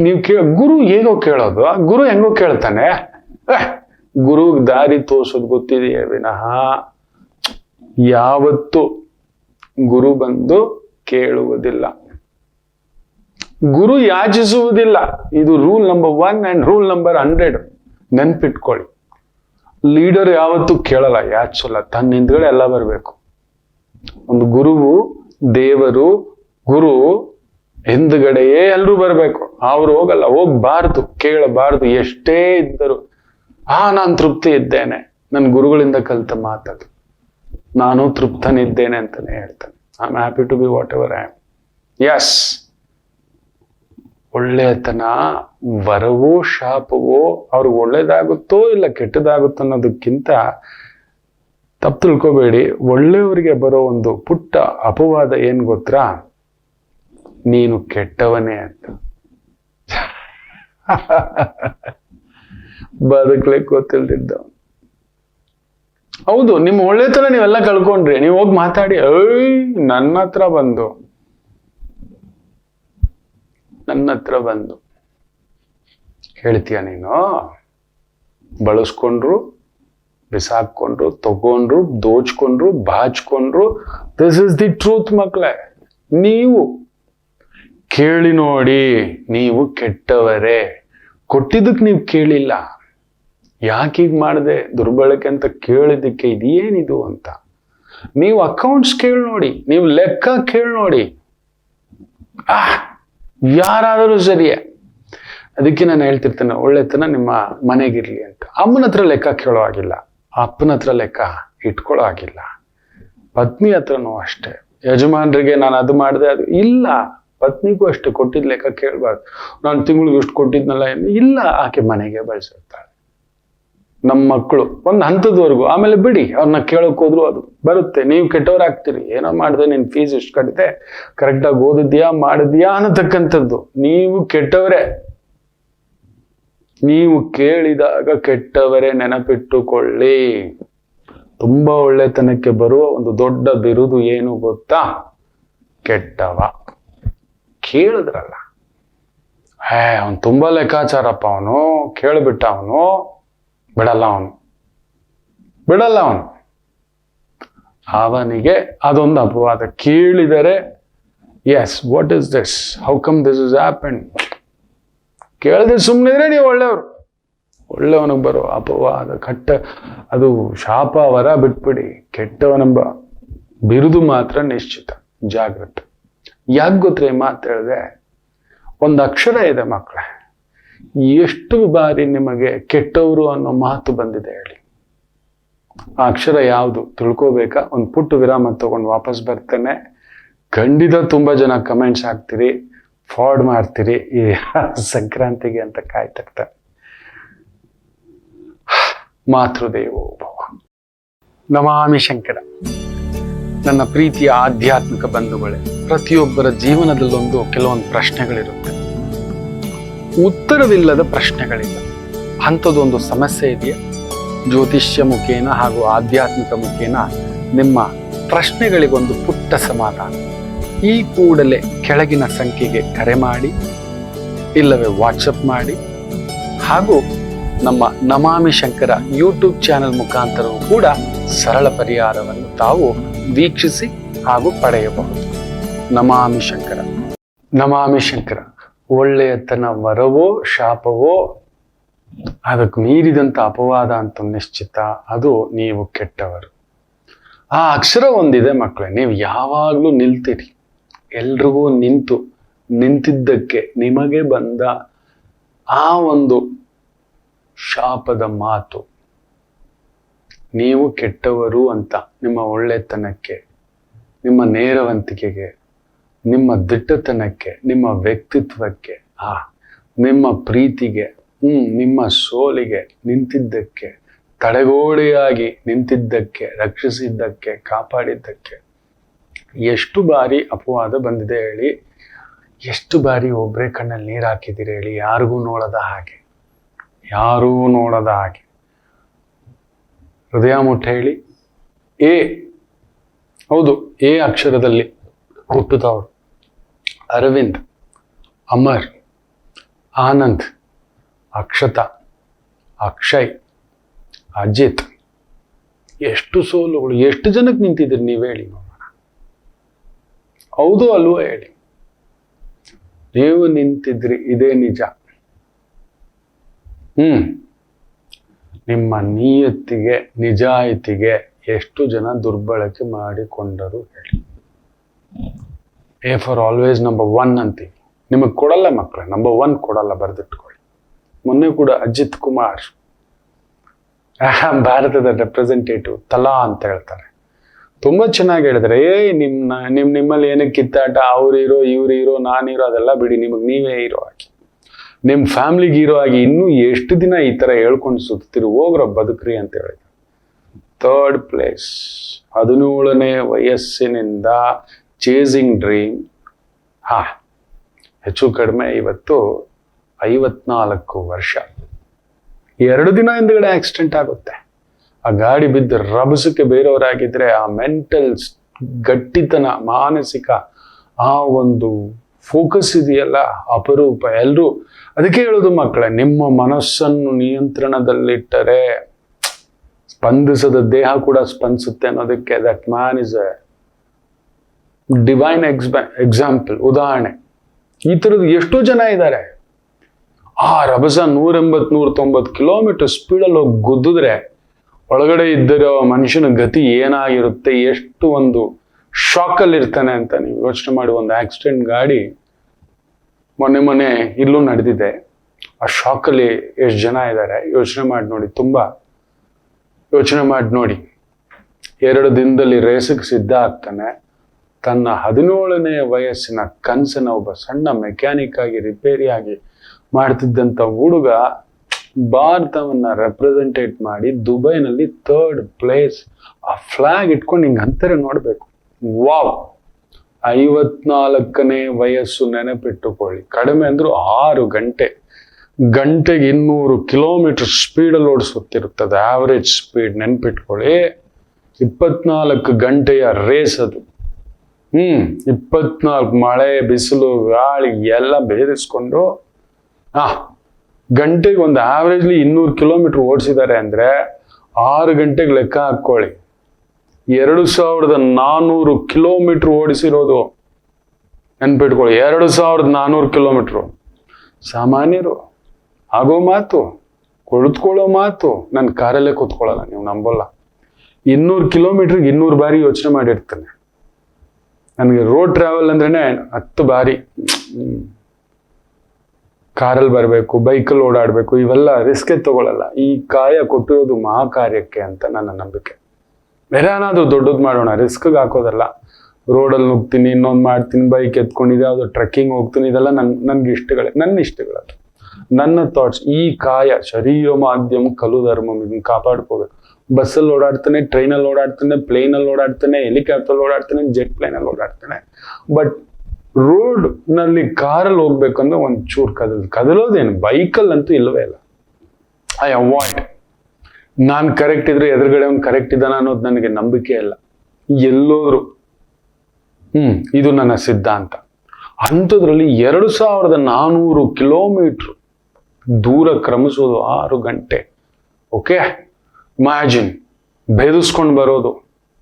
ನೀವು ಗುರು ಹೇಗೋ ಕೇಳೋದು, ಆ ಗುರು ಹೆಂಗೋ ಕೇಳ್ತಾನೆ. ಗುರು ದಾರಿ ತೋರ್ಸೋದು ಗೊತ್ತಿದೆಯೇ ವಿನಃ ಯಾವತ್ತು ಗುರು ಬಂದು ಕೇಳುವುದಿಲ್ಲ, ಗುರು ಯಾಚಿಸುವುದಿಲ್ಲ. ಇದು rule number 1 and rule number 100. ನೆನ್ಪಿಟ್ಕೊಳ್ಳಿ. ಲೀಡರ್ ಯಾವತ್ತೂ ಕೇಳಲ್ಲ, ಯಾಚಿಸಲ್ಲ, ತನ್ನ ಹಿಂದ್ಗಡೆ ಎಲ್ಲ ಬರಬೇಕು. ಒಂದು ಗುರುವು, ದೇವರು, ಗುರು ಹಿಂದ್ಗಡೆಯೇ ಎಲ್ರೂ ಬರ್ಬೇಕು. ಅವ್ರು ಹೋಗಲ್ಲ, ಹೋಗ್ಬಾರ್ದು, ಕೇಳಬಾರ್ದು. ಎಷ್ಟೇ ಇದ್ದರು ನಾನು ತೃಪ್ತಿ ಇದ್ದೇನೆ, ನನ್ನ ಗುರುಗಳಿಂದ ಕಲಿತ ಮಾತದು, ನಾನು ತೃಪ್ತನಿದ್ದೇನೆ ಅಂತಾನೆ ಹೇಳ್ತಾನೆ. I am happy to be whatever I am. Yes, ಒಳ್ಳೆಯತನ ವರವೋ ಶಾಪವೋ ಅವ್ರಿಗೆ ಒಳ್ಳೇದಾಗುತ್ತೋ ಇಲ್ಲ ಕೆಟ್ಟದಾಗುತ್ತೋ ಅನ್ನೋದಕ್ಕಿಂತ ತಪ್ಪು ತಿಳ್ಕೋಬೇಡಿ, ಒಳ್ಳೆಯವರಿಗೆ ಬರೋ ಒಂದು ಪುಟ್ಟ ಅಪವಾದ ಏನ್ ಗೊತ್ತಾ, ನೀನು ಕೆಟ್ಟವನೇ ಅಂತ. ಬದುಕ್ಲೆ ಗೊತ್ತಿಲ್ದಿದ್ದ. ಹೌದು, ನಿಮ್ಮ ಒಳ್ಳೆತನ ನೀವೆಲ್ಲ ಕಳ್ಕೊಂಡ್ರಿ, ನೀವು ಹೋಗಿ ಮಾತಾಡಿ, ನನ್ನ ಹತ್ರ ಬಂದು ಹೇಳ್ತೀಯ ನೀನು? ಬಳಸ್ಕೊಂಡ್ರು, ಬಿಸಾಕೊಂಡ್ರು, ತಗೊಂಡ್ರು, ದೋಚ್ಕೊಂಡ್ರು, ಬಾಚ್ಕೊಂಡ್ರು. ದಿಸ್ ಇಸ್ ದಿ ಟ್ರೂತ್ ಮಕ್ಕಳೇ. ನೀವು ಕೇಳಿ ನೋಡಿ, ನೀವು ಕೆಟ್ಟವರೇ. ಕೊಟ್ಟಿದ್ದಕ್ಕೆ ನೀವು ಕೇಳಿಲ್ಲ, ಯಾಕೀಗ ಮಾಡಿದೆ ದುರ್ಬಳಕೆ ಅಂತ ಕೇಳಿದ್ದಕ್ಕೆ ಇದೇನಿದು ಅಂತ. ನೀವು ಅಕೌಂಟ್ಸ್ ಕೇಳಿ ನೋಡಿ, ನೀವು ಲೆಕ್ಕ ಕೇಳಿ ನೋಡಿ, ಯಾರಾದರೂ ಸರಿಯೇ. ಅದಕ್ಕೆ ನಾನು ಹೇಳ್ತಿರ್ತೇನೆ, ಒಳ್ಳೆತನ ನಿಮ್ಮ ಮನೆಗಿರ್ಲಿ ಅಂತ. ಅಮ್ಮನ ಹತ್ರ ಲೆಕ್ಕ ಕೇಳೋ ಆಗಿಲ್ಲ, ಅಪ್ಪನ ಹತ್ರ ಲೆಕ್ಕ ಇಟ್ಕೊಳ್ಳೋ ಆಗಿಲ್ಲ. ಪತ್ನಿ ಹತ್ರನೂ ಅಷ್ಟೇ. ಯಜಮಾನ್ರಿಗೆ ನಾನು ಅದು ಮಾಡಿದೆ, ಅದು ಇಲ್ಲ. ಪತ್ನಿಗೂ ಅಷ್ಟೇ, ಕೊಟ್ಟಿದ್ ಲೆಕ್ಕ ಕೇಳಬಾರ್ದು. ನಾನು ತಿಂಗಳಿಗೆ ಇಷ್ಟು ಕೊಟ್ಟಿದ್ನಲ್ಲ, ಇಲ್ಲ. ಆಕೆ ಮನೆಗೆ ಬಳಸಿರ್ತಾಳೆ. ನಮ್ಮ ಮಕ್ಕಳು ಒಂದು ಹಂತದವರೆಗೂ, ಆಮೇಲೆ ಬಿಡಿ, ಅವ್ರನ್ನ ಕೇಳೋಕ್ ಹೋದ್ರು ಅದು ಬರುತ್ತೆ. ನೀವು ಕೆಟ್ಟವರಾಗ್ತೀರಿ. ಏನೋ ಮಾಡಿದೆ, ನಿನ್ ಫೀಸ್ ಇಷ್ಟು ಕಟ್ಟಿದೆ, ಕರೆಕ್ಟಾಗಿ ಓದಿದ್ಯಾ ಮಾಡಿದ್ಯಾ ಅನ್ನತಕ್ಕಂಥದ್ದು. ನೀವು ಕೆಟ್ಟವರೇ. ನೀವು ಕೇಳಿದಾಗ ಕೆಟ್ಟವರೇ, ನೆನಪಿಟ್ಟುಕೊಳ್ಳಿ. ತುಂಬಾ ಒಳ್ಳೆತನಕ್ಕೆ ಬರುವ ಒಂದು ದೊಡ್ಡ ಬಿರುದು ಏನು ಗೊತ್ತಾ? ಕೆಟ್ಟವ. ಕೇಳಿದ್ರಲ್ಲ, ಅವನು ತುಂಬಾ ಲೆಕ್ಕಾಚಾರಪ್ಪ, ಅವನು ಕೇಳಿಬಿಟ್ಟ, ಬಿಡಲ್ಲ ಅವನು. ಅವನಿಗೆ ಅದೊಂದು ಅಪವಾದ. ಕೇಳಿದರೆ, yes, what is this, how come this is happen. ಕೇಳಿದ್ರೆ ಸುಮ್ಮನಿದ್ರೆ ನೀವು ಒಳ್ಳೆಯವನಿಗೆ ಬರೋ ಅಪವಾದ, ಅದು ಶಾಪ, ವರ ಬಿಟ್ಬಿಡಿ. ಕೆಟ್ಟವನೆಂಬ ಬಿರುದು ಮಾತ್ರ ನಿಶ್ಚಿತ. ಜಾಗ್ರತೆ. ಯಾಕೆ ಗೊತ್ತೇ ಮಾತು ಹೇಳಿದೆ? ಒಂದು ಅಕ್ಷರ ಇದೆ ಮಕ್ಕಳೇ. ಎಷ್ಟು ಬಾರಿ ನಿಮಗೆ ಕೆಟ್ಟವರು ಅನ್ನೋ ಮಾತು ಬಂದಿದೆ ಹೇಳಿ? ಆ ಅಕ್ಷರ ಯಾವುದು ತಿಳ್ಕೋಬೇಕಾ? ಒಂದು ಪುಟ್ಟ ವಿರಾಮ ತಗೊಂಡು ವಾಪಸ್ ಬರ್ತೇನೆ. ಖಂಡಿತ ತುಂಬಾ ಜನ ಕಮೆಂಟ್ಸ್ ಹಾಕ್ತೀರಿ, ಫಾರ್ವರ್ಡ್ ಮಾಡ್ತೀರಿ, ಈ ಸಂಕ್ರಾಂತಿಗೆ ಅಂತ ಕಾಯ್ತಿರ್ತಾರೆ. ಮಾತೃದೇವೋ ಭವ. ನಮಾಮಿ ಶಂಕರ. ನನ್ನ ಪ್ರೀತಿಯ ಆಧ್ಯಾತ್ಮಿಕ ಬಂಧುಗಳೇ, ಪ್ರತಿಯೊಬ್ಬರ ಜೀವನದಲ್ಲೊಂದು ಕೆಲವೊಂದು ಪ್ರಶ್ನೆಗಳಿರುತ್ತೆ, ಉತ್ತರವಿಲ್ಲದ ಪ್ರಶ್ನೆಗಳಿಲ್ಲ. ಅಂಥದ್ದೊಂದು ಸಮಸ್ಯೆ ಇದೆಯಾ? ಜ್ಯೋತಿಷ್ಯ ಮುಖೇನ ಹಾಗೂ ಆಧ್ಯಾತ್ಮಿಕ ಮುಖೇನ ನಿಮ್ಮ ಪ್ರಶ್ನೆಗಳಿಗೊಂದು ಪುಟ್ಟ ಸಮಾಧಾನ. ಈ ಕೂಡಲೇ ಕೆಳಗಿನ ಸಂಖ್ಯೆಗೆ ಕರೆ ಮಾಡಿ, ಇಲ್ಲವೇ ವಾಟ್ಸಪ್ ಮಾಡಿ, ಹಾಗೂ ನಮ್ಮ ನಮಾಮಿ ಶಂಕರ ಯೂಟ್ಯೂಬ್ ಚಾನೆಲ್ ಮುಖಾಂತರವೂ ಕೂಡ ಸರಳ ಪರಿಹಾರವನ್ನು ತಾವು ವೀಕ್ಷಿಸಿ ಹಾಗೂ ಪಡೆಯಬಹುದು. ನಮಾಮಿ ಶಂಕರ. ನಮಾಮಿ ಶಂಕರ. ಒಳ್ಳೆಯತನ ವರವೋ ಶಾಪವೋ, ಅದಕ್ಕೆ ಮೀರಿದಂತ ಅಪವಾದ ಅಂತ ನಿಶ್ಚಿತ. ಅದು ನೀವು ಕೆಟ್ಟವರು. ಆ ಅಕ್ಷರ ಒಂದಿದೆ ಮಕ್ಕಳೇ. ನೀವು ಯಾವಾಗ್ಲೂ ನಿಲ್ತೀರಿ. ಎಲ್ರಿಗೂ ನಿಂತಿದ್ದಕ್ಕೆ ನಿಮಗೆ ಬಂದ ಆ ಒಂದು ಶಾಪದ ಮಾತು, ನೀವು ಕೆಟ್ಟವರು ಅಂತ, ನಿಮ್ಮ ಒಳ್ಳೆತನಕ್ಕೆ, ನಿಮ್ಮ ನೇರವಂತಿಕೆಗೆ, ನಿಮ್ಮ ದಿಟ್ಟತನಕ್ಕೆ, ನಿಮ್ಮ ವ್ಯಕ್ತಿತ್ವಕ್ಕೆ, ನಿಮ್ಮ ಪ್ರೀತಿಗೆ, ನಿಮ್ಮ ಸೋಲಿಗೆ ನಿಂತಿದ್ದಕ್ಕೆ, ತಡೆಗೋಡೆಯಾಗಿ ನಿಂತಿದ್ದಕ್ಕೆ, ರಕ್ಷಿಸಿದ್ದಕ್ಕೆ, ಕಾಪಾಡಿದ್ದಕ್ಕೆ ಎಷ್ಟು ಬಾರಿ ಅಪವಾದ ಬಂದಿದೆ ಹೇಳಿ? ಎಷ್ಟು ಬಾರಿ ಒಬ್ಬರೇ ಕಣ್ಣಲ್ಲಿ ನೀರು ಹಾಕಿದ್ದೀರಿ ಹೇಳಿ? ಯಾರಿಗೂ ನೋಡದ ಹಾಗೆ. ಹೃದಯ ಮುಟ್ಟ ಹೇಳಿ. ಹೌದು, ಎ ಅಕ್ಷರದಲ್ಲಿ ಹುಟ್ಟಿದವರು ಅರವಿಂದ್, ಅಮರ್, ಆನಂದ್, ಅಕ್ಷತಾ, ಅಕ್ಷಯ್, ಅಜಿತ್. ಎಷ್ಟು ಸೋಲುಗಳು, ಎಷ್ಟು ಜನಕ್ಕೆ ನಿಂತಿದ್ದೀರಿ ನೀವು ಹೇಳಿ ನೋಡೋಣ. ಹೌದು ಅಲ್ವೋ ಹೇಳಿ? ನೀವು ನಿಂತಿದ್ರಿ, ಇದೇ ನಿಜ. ನಿಮ್ಮ ನಿಯತ್ತಿಗೆ, ನಿಜಾಯಿತಿಗೆ ಎಷ್ಟು ಜನ ದುರ್ಬಳಕೆ ಮಾಡಿಕೊಂಡರು ಹೇಳಿ? ಎ ಫಾರ್ ಆಲ್ವೇಸ್ ನಂಬರ್ 1 ಅಂತೀವಿ. ನಿಮಗೆ ಕೊಡಲ್ಲ ಮಕ್ಕಳೇ, ನಂಬರ್ 1 ಕೊಡಲ್ಲ, ಬರೆದಿಟ್ಕೊಳ್ಳಿ. ಮೊನ್ನೆ ಕೂಡ ಅಜಿತ್ ಕುಮಾರ್, ಭಾರತದ ರೆಪ್ರೆಸೆಂಟೇಟಿವ್, ತಲಾ ಅಂತ ಹೇಳ್ತಾರೆ, ತುಂಬಾ ಚೆನ್ನಾಗಿ ಹೇಳಿದ್ರೆ ನಿಮ್ಮಲ್ಲಿ ಏನಕ್ಕೆ ಕಿತ್ತಾಟ, ಅವ್ರಿರೋ ಇವ್ರಿರೋ ನಾನಿರೋ ಅದೆಲ್ಲ ಬಿಡಿ, ನಿಮಗ್ ನೀವೇ ಹೀರೋ ಆಗಿ, ನಿಮ್ ಫ್ಯಾಮಿಲಿಗೆ ಹೀರೋ ಆಗಿ ಇನ್ನೂ ಎಷ್ಟು ದಿನ ಈ ತರ ಹೇಳ್ಕೊಂಡು ಸುತ್ತೀರಿ, ಹೋಗ್ರ ಬದುಕ್ರಿ ಅಂತ ಹೇಳಿದ್ರು. 3rd ಪ್ಲೇಸ್ 17ನೇ ವಯಸ್ಸಿನಿಂದ ಚೇಸಿಂಗ್ ಡ್ರೀಮ್. ಹೆಚ್ಚು ಕಡಿಮೆ ಇವತ್ತು 54 ವರ್ಷ. 2 ದಿನ ಹಿಂದ್ಗಡೆ ಆಕ್ಸಿಡೆಂಟ್ ಆಗುತ್ತೆ. ಆ ಗಾಡಿ ಬಿದ್ದು ರಭಸಕ್ಕೆ ಬೇರೆಯವರಾಗಿದ್ರೆ ಆ ಮೆಂಟಲ್ ಗಟ್ಟಿತನ, ಮಾನಸಿಕ ಆ ಒಂದು ಫೋಕಸ್ ಇದೆಯಲ್ಲ ಅಪರೂಪ. ಎಲ್ರೂ ಅದಕ್ಕೆ ಹೇಳೋದು ಮಕ್ಕಳೇ, ನಿಮ್ಮ ಮನಸ್ಸನ್ನು ನಿಯಂತ್ರಣದಲ್ಲಿಟ್ಟರೆ ಸ್ಪಂದಿಸದ ದೇಹ ಕೂಡ ಸ್ಪಂದಿಸುತ್ತೆ ಅನ್ನೋದಕ್ಕೆ that man is A divine example, ಉದಾಹರಣೆ. ಈ ತರದ್ದು ಎಷ್ಟೋ ಜನ ಇದ್ದಾರೆ. ರಭಸ 180-190 ಕಿಲೋಮೀಟರ್ ಸ್ಪೀಡಲ್ಲಿ ಹೋಗಿ ಗುದ್ದಿದ್ರೆ ಒಳಗಡೆ ಇದ್ದಿರೋ ಮನುಷ್ಯನ ಗತಿ ಏನಾಗಿರುತ್ತೆ, ಎಷ್ಟು ಒಂದು ಶಾಕಲ್ಲಿ ಇರ್ತಾನೆ ಅಂತ ನೀವು ಯೋಚನೆ ಮಾಡಿ. ಒಂದು ಆಕ್ಸಿಡೆಂಟ್ ಗಾಡಿ ಮೊನ್ನೆ ಇಲ್ಲೂ ನಡೆದಿದೆ. ಆ ಶಾಕಲ್ಲಿ ಎಷ್ಟು ಜನ ಇದ್ದಾರೆ ಯೋಚನೆ ಮಾಡಿ ನೋಡಿ, ತುಂಬಾ ಯೋಚನೆ ಮಾಡಿ ನೋಡಿ. 2 ದಿನದಲ್ಲಿ ರೇಸಿಗೆ ಸಿದ್ಧ ಆಗ್ತಾನೆ. ತನ್ನ 17ನೇ ವಯಸ್ಸಿನ ಕನಸನ್ನ ಒಬ್ಬ ಸಣ್ಣ ಮೆಕ್ಯಾನಿಕ್ ಆಗಿ ರಿಪೇರಿಯಾಗಿ ಮಾಡ್ತಿದ್ದಂಥ ಹುಡುಗ ಭಾರತವನ್ನ ರೆಪ್ರೆಸೆಂಟೇಟ್ ಮಾಡಿ ದುಬೈನಲ್ಲಿ 3rd ಪ್ಲೇಸ್. ಆ ಫ್ಲಾಗ್ ಇಟ್ಕೊಂಡು ಹಿಂಗೆ ಅಂತಾರೆ ನೋಡ್ಬೇಕು. ವಾವ್! 54ನೇ ವಯಸ್ಸು ನೆನಪಿಟ್ಟುಕೊಳ್ಳಿ. ಕಡಿಮೆ ಅಂದ್ರೂ 6 ಗಂಟೆ, ಗಂಟೆಗೆ 200 ಕಿಲೋಮೀಟರ್ ಸ್ಪೀಡಲ್ಲಿ ಓಡಿಸುತ್ತಿರುತ್ತದೆ ಆವರೇಜ್ ಸ್ಪೀಡ್. ನೆನ್ಪಿಟ್ಕೊಳ್ಳಿ, 24 ಗಂಟೆಯ ರೇಸ್ ಅದು. 24 ಮಳೆ ಬಿಸಿಲು ಗಾಳಿ ಎಲ್ಲ ಬೇರಿಸ್ಕೊಂಡು ಗಂಟೆಗೆ ಒಂದು ಆವರೇಜ್ಲಿ 200 ಕಿಲೋಮೀಟರ್ ಓಡಿಸಿದ್ದಾರೆ ಅಂದ್ರೆ 6 ಗಂಟೆಗೆ ಲೆಕ್ಕ ಹಾಕೊಳ್ಳಿ. 2400 ಕಿಲೋಮೀಟರ್ ಓಡಿಸಿರೋದು ನೆನ್ಪಿಟ್ಕೊಳ್ಳಿ. 2400 ಕಿಲೋಮೀಟರ್ ಸಾಮಾನ್ಯರು ಆಗೋ ಮಾತು, ಕುಳಿತುಕೊಳ್ಳೋ ಮಾತು. ನನ್ನ ಕಾರಲ್ಲೇ ಕೂತ್ಕೊಳ್ಳಲ್ಲ, ನೀವು ನಂಬಲ್ಲ. 200 ಕಿಲೋಮೀಟರ್ಗೆ 200 ಬಾರಿ ಯೋಚನೆ ಮಾಡಿರ್ತಾನೆ. ನನಗೆ ರೋಡ್ ಟ್ರಾವೆಲ್ ಅಂದ್ರೇನೆ 10 ಬಾರಿ ಕಾರಲ್ಲಿ ಬರಬೇಕು, ಬೈಕಲ್ಲಿ ಓಡಾಡಬೇಕು, ಇವೆಲ್ಲ ರಿಸ್ಕೇ ತಗೊಳ್ಳಲ್ಲ. ಈ ಕಾಯ ಕೊಟ್ಟಿರೋದು ಮಹಾಕಾರ್ಯಕ್ಕೆ ಅಂತ ನನ್ನ ನಂಬಿಕೆ. ಬೇರೆ ಏನಾದರೂ ದೊಡ್ಡದು ಮಾಡೋಣ, ರಿಸ್ಕ್ಗೆ ಹಾಕೋದಲ್ಲ. ರೋಡಲ್ಲಿ ನುಗ್ತೀನಿ, ಇನ್ನೊಂದು ಮಾಡ್ತೀನಿ, ಬೈಕ್ ಎತ್ಕೊಂಡಿದ್ದೆ, ಯಾವುದು ಟ್ರೆಕ್ಕಿಂಗ್ ಹೋಗ್ತೀನಿ, ಇದೆಲ್ಲ ನನ್ನ ಇಷ್ಟಗಳಲ್ಲ, ನನ್ನ ಥಾಟ್ಸ್. ಈ ಕಾಯ ಶರೀರ ಮಾಧ್ಯಮ ಕಲು ಧರ್ಮಂ, ಇದನ್ನ ಕಾಪಾಡ್ಕೋಬೇಕು. ಬಸ್ಸಲ್ಲಿ ಓಡಾಡ್ತಾನೆ, ಟ್ರೈನಲ್ಲಿ ಓಡಾಡ್ತಾನೆ, ಪ್ಲೇನಲ್ಲಿ ಓಡಾಡ್ತಾನೆ, ಹೆಲಿಕಾಪ್ಟರ್ ಓಡಾಡ್ತಾನೆ, ಜೆಟ್ ಪ್ಲೇನಲ್ಲಿ ಓಡಾಡ್ತಾನೆ. ಬಟ್ ರೋಡ್ ನಲ್ಲಿ ಕಾರಲ್ಲಿ ಹೋಗ್ಬೇಕಂದ್ರೆ ಒಂಚೂರು ಕದಲೋದೇನು, ಬೈಕಲ್ಲಿ ಅಂತೂ ಇಲ್ಲವೇ ಇಲ್ಲ. I avoid. ನಾನು ಕರೆಕ್ಟ್ ಇದ್ರೆ ಎದುರುಗಡೆ ಅವ್ನು ಕರೆಕ್ಟ್ ಇದ್ದಾನ ಅನ್ನೋದು ನನಗೆ ನಂಬಿಕೆ ಇಲ್ಲ. ಎಲ್ಲೋದ್ರು ಇದು ನನ್ನ ಸಿದ್ಧಾಂತ. ಅಂಥದ್ರಲ್ಲಿ 2400 ಕಿಲೋಮೀಟರ್ ದೂರ ಕ್ರಮಿಸೋದು 6 ಗಂಟೆ. Okay, imagine. ಬೇದಿಸ್ಕೊಂಡು ಬರೋದು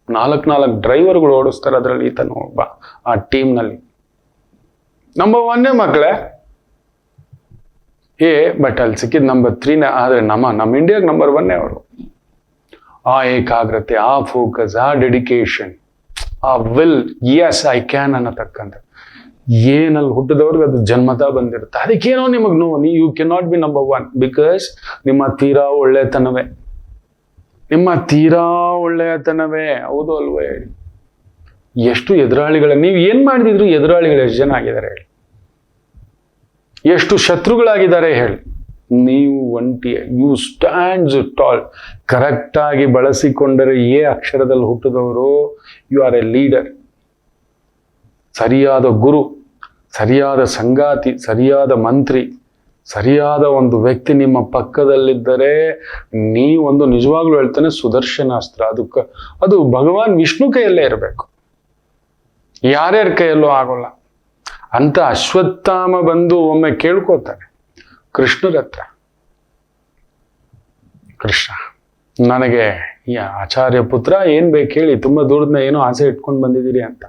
4 ಡ್ರೈವರ್ಗಳು ಓಡಿಸ್ತಾರೆ, ಅದರಲ್ಲಿ ಈತನು ಒಬ್ಬ ಆ ಟೀಮ್ನಲ್ಲಿ. ನಂಬರ್ 1 ಮಕ್ಕಳೇ. ಬಟ್ ಅಲ್ಲಿ ಸಿಕ್ಕಿದ್ ನಂಬರ್ 3ನೇ. ಆದ್ರೆ ನಮ್ಮ ಇಂಡಿಯಾಗೆ ನಂಬರ್ 1 ಅವರು. ಆ ಏಕಾಗ್ರತೆ, ಆ ಫೋಕಸ್, ಆ ಡೆಡಿಕೇಶನ್, ಆ ವಿಲ್, ಎಸ್ ಐ ಕ್ಯಾನ್ ಅನ್ನತಕ್ಕಂಥ ಏನಲ್ಲಿ ಹುಟ್ಟಿದವ್ರಿಗೆ ಅದು ಜನ್ಮತಾ ಬಂದಿರುತ್ತೆ. ಅದಕ್ಕೇನೋ ನಿಮಗೆ ನೋವು, you can not be number 1 because ನಿಮ್ಮ ತೀರಾ ಒಳ್ಳೆತನವೇ, ಹೌದು ಅಲ್ವೋ ಹೇಳಿ? ಎಷ್ಟು ನೀವು ಏನ್ ಮಾಡಿದ್ರು ಎದುರಾಳಿಗಳು ಎಷ್ಟು ಜನ ಆಗಿದ್ದಾರೆ ಹೇಳಿ? ಎಷ್ಟು ಶತ್ರುಗಳಾಗಿದ್ದಾರೆ ಹೇಳಿ? ನೀವು ಒಂಟಿಯೇ. You stands tall. ಕರೆಕ್ಟ್ ಆಗಿ ಬಳಸಿಕೊಂಡರೆ ಅಕ್ಷರದಲ್ಲಿ ಹುಟ್ಟಿದವರು, ಯು ಆರ್ ಎ ಲೀಡರ್. ಸರಿಯಾದ ಗುರು, ಸರಿಯಾದ ಸಂಗಾತಿ, ಸರಿಯಾದ ಮಂತ್ರಿ, ಸರಿಯಾದ ಒಂದು ವ್ಯಕ್ತಿ ನಿಮ್ಮ ಪಕ್ಕದಲ್ಲಿದ್ದರೆ ನೀವೊಂದು, ನಿಜವಾಗ್ಲೂ ಹೇಳ್ತಾನೆ, ಸುದರ್ಶನಾಸ್ತ್ರ. ಅದು ಭಗವಾನ್ ವಿಷ್ಣು ಕೈಯಲ್ಲೇ ಇರಬೇಕು, ಯಾರ್ಯಾರ ಕೈಯಲ್ಲೂ ಆಗೋಲ್ಲ ಅಂತ. ಅಶ್ವತ್ಥಾಮ ಬಂದು ಒಮ್ಮೆ ಕೇಳ್ಕೋತಾನೆ ಕೃಷ್ಣರ ಹತ್ರ, ಕೃಷ್ಣ ನನಗೆ ಈ ಆಚಾರ್ಯ ಪುತ್ರ ಏನ್ ಬೇಕು ಹೇಳಿ, ತುಂಬಾ ದೂರದ ಏನೋ ಆಸೆ ಇಟ್ಕೊಂಡು ಬಂದಿದ್ದೀರಿ ಅಂತ.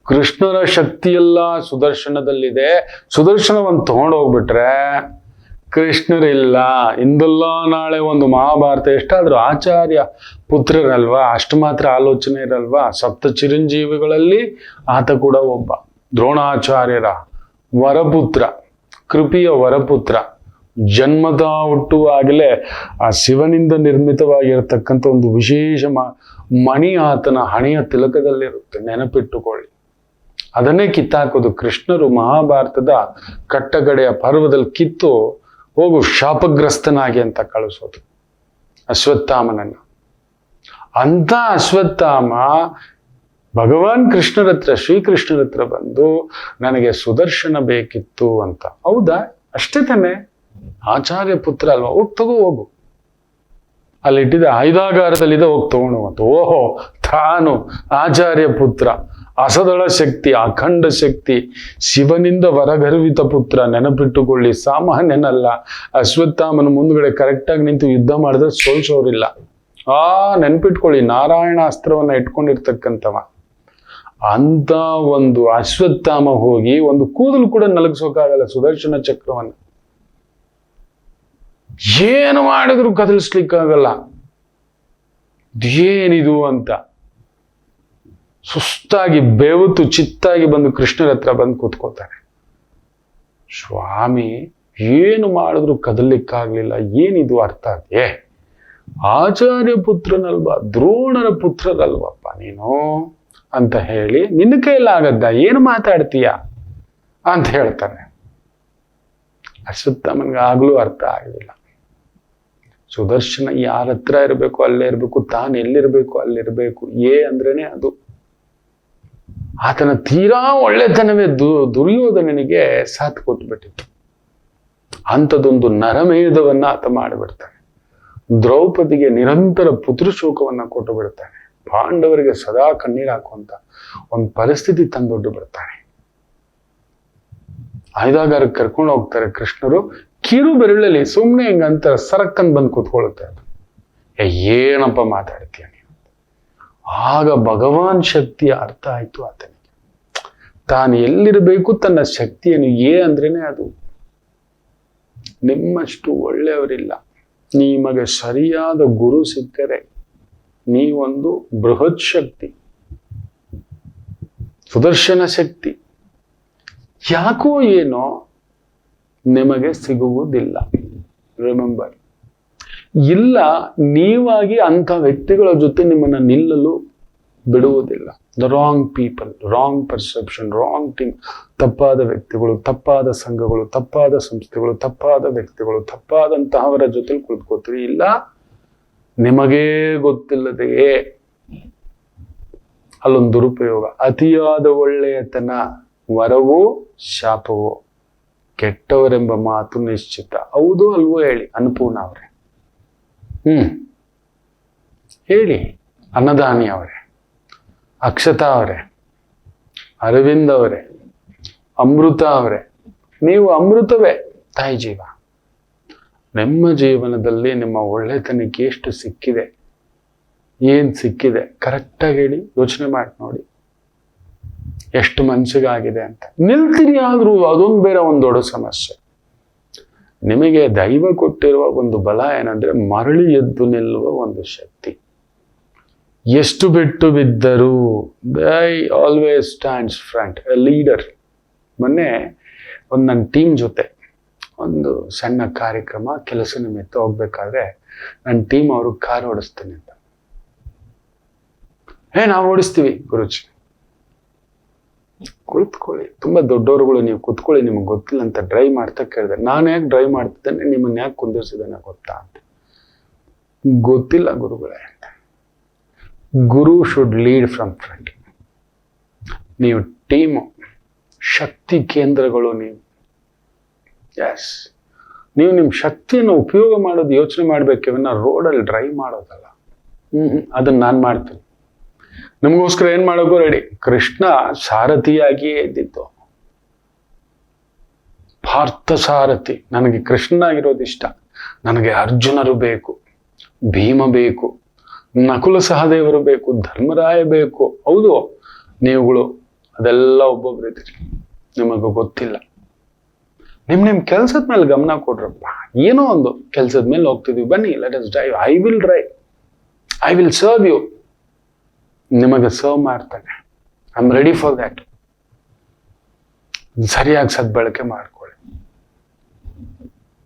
ಕೃಷ್ಣರ ಶಕ್ತಿಯೆಲ್ಲ ಸುದರ್ಶನದಲ್ಲಿದೆ. ಸುದರ್ಶನವನ್ನು ತಗೊಂಡೋಗ್ಬಿಟ್ರೆ ಕೃಷ್ಣರಿಲ್ಲ. ಇಂದಲ್ಲ ನಾಳೆ ಒಂದು ಮಹಾಭಾರತ. ಎಷ್ಟಾದ್ರೂ ಆಚಾರ್ಯ ಪುತ್ರರಲ್ವಾ, ಅಷ್ಟು ಮಾತ್ರ ಆಲೋಚನೆ ಇರಲ್ವಾ? ಸಪ್ತ ಚಿರಂಜೀವಿಗಳಲ್ಲಿ ಆತ ಕೂಡ ಒಬ್ಬ. ದ್ರೋಣಾಚಾರ್ಯರ ವರಪುತ್ರ, ಕೃಪಿಯ ವರಪುತ್ರ, ಜನ್ಮದ ಹುಟ್ಟುವಾಗಲೇ ಆ ಶಿವನಿಂದ ನಿರ್ಮಿತವಾಗಿರತಕ್ಕಂಥ ಒಂದು ವಿಶೇಷ ಮಣಿ ಆತನ ಹಣೆಯ ತಿಲಕದಲ್ಲಿರುತ್ತೆ, ನೆನಪಿಟ್ಟುಕೊಳ್ಳಿ. ಅದನ್ನೇ ಕಿತ್ತಾಕೋದು ಕೃಷ್ಣರು ಮಹಾಭಾರತದ ಕಟ್ಟಗಡೆಯ ಪರ್ವದಲ್ಲಿ ಕಿತ್ತು ಹೋಗು ಶಾಪಗ್ರಸ್ತನಾಗಿ ಅಂತ ಕಳಿಸೋದು ಅಶ್ವತ್ಥಾಮನನ್ನ. ಅಂತ ಅಶ್ವತ್ಥಾಮ ಭಗವಾನ್ ಕೃಷ್ಣರ ಹತ್ರ, ಶ್ರೀಕೃಷ್ಣರ ಹತ್ರ ಬಂದು ನನಗೆ ಸುದರ್ಶನ ಬೇಕಿತ್ತು ಅಂತ. ಹೌದಾ, ಅಷ್ಟೇ ತಾನೆ, ಆಚಾರ್ಯ ಪುತ್ರ ಅಲ್ವಾ, ಹೋಗು ಅಲ್ಲಿ ಇಟ್ಟಿದ್ದ ಆಯುಧಾಗಾರದಲ್ಲಿದೆ, ಹೋಗಿ ತಗೊಂಡು ಅಂತ. ಓಹೋ, ತಾನು ಆಚಾರ್ಯ ಪುತ್ರ, ಅಸದಳ ಶಕ್ತಿ, ಅಖಂಡ ಶಕ್ತಿ, ಶಿವನಿಂದ ವರಗರ್ವಿತ ಪುತ್ರ, ನೆನಪಿಟ್ಟುಕೊಳ್ಳಿ, ಸಾಮಾನ್ಯನಲ್ಲ. ಅಶ್ವತ್ಥಾಮನ ಮುಂದ್ಗಡೆ ಕರೆಕ್ಟಾಗಿ ನಿಂತು ಯುದ್ಧ ಮಾಡಿದ್ರೆ ಸೋಲ್ಸೋರಿಲ್ಲ. ನೆನಪಿಟ್ಕೊಳ್ಳಿ, ನಾರಾಯಣ ಅಸ್ತ್ರವನ್ನ ಇಟ್ಕೊಂಡಿರ್ತಕ್ಕಂಥವ. ಅಂತ ಒಂದು ಅಶ್ವತ್ಥಾಮ ಹೋಗಿ ಒಂದು ಕೂದಲು ಕೂಡ ನಲಗಿಸೋಕ್ಕಾಗಲ್ಲ ಸುದರ್ಶನ ಚಕ್ರವನ್ನ. ಏನು ಮಾಡಿದ್ರು ಕದಲಿಸ್ಲಿಕ್ಕಾಗಲ್ಲ. ಏನಿದು ಅಂತ ಸುಸ್ತಾಗಿ ಬೇವತ್ತು ಚಿತ್ತಾಗಿ ಬಂದು ಕೃಷ್ಣರ ಹತ್ರ ಬಂದು ಕೂತ್ಕೋತಾರೆ. ಸ್ವಾಮಿ, ಏನು ಮಾಡಿದ್ರು ಕದಲಿಕ್ಕಾಗ್ಲಿಲ್ಲ, ಏನಿದು ಅರ್ಥ ಆಗಿದೆ? ಆಚಾರ್ಯ ಪುತ್ರನಲ್ವಾ, ದ್ರೋಣರ ಪುತ್ರರಲ್ವಪ್ಪ ನೀನು ಅಂತ ಹೇಳಿ, ನಿನ್ನ ಕೈಲಾಗದ್ದ, ಏನು ಮಾತಾಡ್ತೀಯ ಅಂತ ಹೇಳ್ತಾನೆ. ಅಶ್ವತ್ಥಾಮನ್ಗೆ ಆಗ್ಲೂ ಅರ್ಥ ಆಗಲಿಲ್ಲ. ಸುದರ್ಶನ ಯಾರ ಹತ್ರ ಇರಬೇಕು ಅಲ್ಲೇ ಇರಬೇಕು, ತಾನು ಎಲ್ಲಿರ್ಬೇಕು ಅಲ್ಲಿರ್ಬೇಕು. ಅಂದ್ರೇನೆ ಅದು. ಆತನ ತೀರಾ ಒಳ್ಳೆತನವೇ ದುರ್ಯೋಧನನಿಗೆ ಸಾಥ್ ಕೊಟ್ಬಿಟ್ಟಿತ್ತು. ಅಂಥದ್ದೊಂದು ನರಮೇಧವನ್ನ ಆತ ಮಾಡಿಬಿಡ್ತಾನೆ. ದ್ರೌಪದಿಗೆ ನಿರಂತರ ಪುತ್ರಶೋಕವನ್ನ ಕೊಟ್ಟು ಬಿಡ್ತಾನೆ. ಪಾಂಡವರಿಗೆ ಸದಾ ಕಣ್ಣೀರು ಹಾಕುವಂತ ಒಂದು ಪರಿಸ್ಥಿತಿ ತಂದೊಡ್ಡು ಬಿಡ್ತಾನೆ. ಆಯುಧಾಗಾರಕ್ಕೆ ಕರ್ಕೊಂಡು ಹೋಗ್ತಾರೆ ಕೃಷ್ಣರು. ಕಿರು ಬೆರಳಲ್ಲಿ ಸುಮ್ಮನೆ ಹಿಂಗಂತ ಸರಕ್ಕಂದ್ ಬಂದು ಕೂತ್ಕೊಳ್ಳುತ್ತೆ ಅದು. ಏನಪ್ಪ ಮಾತಾಡ್ತೀಯ ನೀವು? ಆಗ ಭಗವಾನ್ ಶಕ್ತಿಯ ಅರ್ಥ ಆಯ್ತು ಆತನಿಗೆ. ತಾನು ಎಲ್ಲಿರಬೇಕು, ತನ್ನ ಶಕ್ತಿಯನ್ನು ಅಂದ್ರೇನೆ ಅದು. ನಿಮ್ಮಷ್ಟು ಒಳ್ಳೆಯವರಿಲ್ಲ. ನಿಮಗೆ ಸರಿಯಾದ ಗುರು ಸಿಕ್ಕರೆ ನೀವೊಂದು ಬೃಹತ್ ಶಕ್ತಿ, ಸುದರ್ಶನ ಶಕ್ತಿ. ಯಾಕೋ ಏನೋ ನಿಮಗೆ ಸಿಗುವುದಿಲ್ಲ. ರಿಮೆಂಬರ್, ಇಲ್ಲ, ನೀವಾಗಿ ಅಂಥ ವ್ಯಕ್ತಿಗಳ ಜೊತೆ ನಿಮ್ಮನ್ನ ನಿಲ್ಲಲು ಬಿಡುವುದಿಲ್ಲ. The wrong people, wrong perception, wrong thing. ತಪ್ಪಾದ ವ್ಯಕ್ತಿಗಳು, ತಪ್ಪಾದ ಸಂಘಗಳು, ತಪ್ಪಾದ ಸಂಸ್ಥೆಗಳು, ತಪ್ಪಾದ ವ್ಯಕ್ತಿಗಳು, ತಪ್ಪಾದಂತಹವರ ಜೊತೆ ಕುಳಿತುಕೋತೀರಿ. ಇಲ್ಲ, ನಿಮಗೇ ಗೊತ್ತಿಲ್ಲದೆಯೇ ಅಲ್ಲೊಂದು ದುರುಪಯೋಗ. ಅತಿಯಾದ ಒಳ್ಳೆಯತನ ವರವೋ ಶಾಪವೋ, ಕೆಟ್ಟವರೆಂಬ ಮಾತು ನಿಶ್ಚಿತ. ಹೌದೋ ಅಲ್ವೋ ಹೇಳಿ ಅನ್ನಪೂರ್ಣ ಅವರೇ. ಹೇಳಿ ಅನ್ನದಾನಿ ಅವರೇ, ಅಕ್ಷತಾ ಅವರೇ, ಅರವಿಂದ್ ಅವರೇ, ಅಮೃತ ಅವರೇ. ನೀವು ಅಮೃತವೇ ತಾಯಿ ಜೀವ. ನಿಮ್ಮ ಜೀವನದಲ್ಲಿ ನಿಮ್ಮ ಒಳ್ಳೆತನಕ್ಕೆ ಎಷ್ಟು ಸಿಕ್ಕಿದೆ, ಏನ್ ಸಿಕ್ಕಿದೆ ಕರೆಕ್ಟಾಗಿ ಹೇಳಿ. ಯೋಚನೆ ಮಾಡಿ ನೋಡಿ ಎಷ್ಟು ಮನ್ಸಿಗಾಗಿದೆ ಅಂತ. ನಿಲ್ತೀರಿ ಆದ್ರೂ ಅದೊಂದು ಬೇರೆ ಒಂದು ದೊಡ್ಡ ಸಮಸ್ಯೆ. ನಿಮಗೆ ದೈವ ಕೊಟ್ಟಿರುವ ಒಂದು ಬಲ ಏನಂದ್ರೆ ಮರಳಿ ಎದ್ದು ನಿಲ್ಲುವ ಒಂದು ಶಕ್ತಿ. ಎಷ್ಟು ಬಿಟ್ಟು ಬಿದ್ದರೂ ದೈ always stands front, A leader. ಮೊನ್ನೆ ನನ್ನ ಟೀಮ್ ಜೊತೆ ಒಂದು ಸಣ್ಣ ಕಾರ್ಯಕ್ರಮ, ಕೆಲಸ ನಿಮಿತ್ತ ಹೋಗ್ಬೇಕಾದ್ರೆ ನನ್ನ ಟೀಮ್ ಅವರು ಕಾರ್ ಓಡಿಸ್ತೀನಿ ಅಂತ. ನಾವು ಓಡಿಸ್ತೀವಿ ಗುರುಜಿ. ಕುಳಿತುಕೊಳ್ಳಿ, ತುಂಬಾ ದೊಡ್ಡವರುಗಳು, ನೀವು ಕುತ್ಕೊಳ್ಳಿ, ನಿಮ್ಗೆ ಗೊತ್ತಿಲ್ಲ ಅಂತ ಡ್ರೈವ್ ಮಾಡ್ತಾ ಕೇಳಿದೆ. ನಾನು ಯಾಕೆ ಡ್ರೈವ್ ಮಾಡ್ತಿದ್ದೇನೆ, ನಿಮ್ಮನ್ನ ಯಾಕೆ ಕುಂದಿರ್ಸಿದ್ದೇನೆ ಗೊತ್ತಾ ಅಂತ. ಗೊತ್ತಿಲ್ಲ ಗುರುಗಳೇ ಅಂತ. ಗುರು ಶುಡ್ ಲೀಡ್ ಫ್ರಮ್ ಫ್ರಂಟ್. ನೀವು ಟೀಮು, ಶಕ್ತಿ ಕೇಂದ್ರಗಳು ನೀವು. ಎಸ್, ನೀವು ನಿಮ್ಮ ಶಕ್ತಿಯನ್ನು ಉಪಯೋಗ ಮಾಡೋದು ಯೋಚನೆ ಮಾಡ್ಬೇಕೇವನ್ನ ರೋಡಲ್ಲಿ ಡ್ರೈವ್ ಮಾಡೋದಲ್ಲ. ಅದನ್ನ ನಾನು ಮಾಡ್ತೀನಿ. ನಮಗೋಸ್ಕರ ಏನ್ ಮಾಡೋಕ್ಕೂ ರೆಡಿ. ಕೃಷ್ಣ ಸಾರಥಿಯಾಗಿಯೇ ಇದ್ದಿದ್ದು, ಪಾರ್ಥ ಸಾರಥಿ. ನನಗೆ ಕೃಷ್ಣನಾಗಿರೋದು ಇಷ್ಟ. ನನಗೆ ಅರ್ಜುನರು ಬೇಕು, ಭೀಮ ಬೇಕು, ನಕುಲ ಸಹದೇವರು ಬೇಕು, ಧರ್ಮರಾಯ ಬೇಕು. ಹೌದು, ನೀವುಗಳು ಅದೆಲ್ಲ ಒಬ್ಬೊಬ್ರು ಇದ್ದೀರಿ, ನಿಮಗೂ ಗೊತ್ತಿಲ್ಲ. ನಿಮ್ ಕೆಲ್ಸದ ಮೇಲೆ ಗಮನ ಕೊಡ್ರಪ್ಪ. ಏನೋ ಒಂದು ಕೆಲ್ಸದ ಮೇಲೆ ಹೋಗ್ತಿದ್ವಿ, ಬನ್ನಿ let us drive. I will drive, I will serve you. ನಿಮಗೆ ಸರ್ವ್ ಮಾಡ್ತಾನೆ. I am ready for that. ಸರಿಯಾಗಿ ಸದ್ಬಳಕೆ ಮಾಡ್ಕೊಳ್ಳಿ.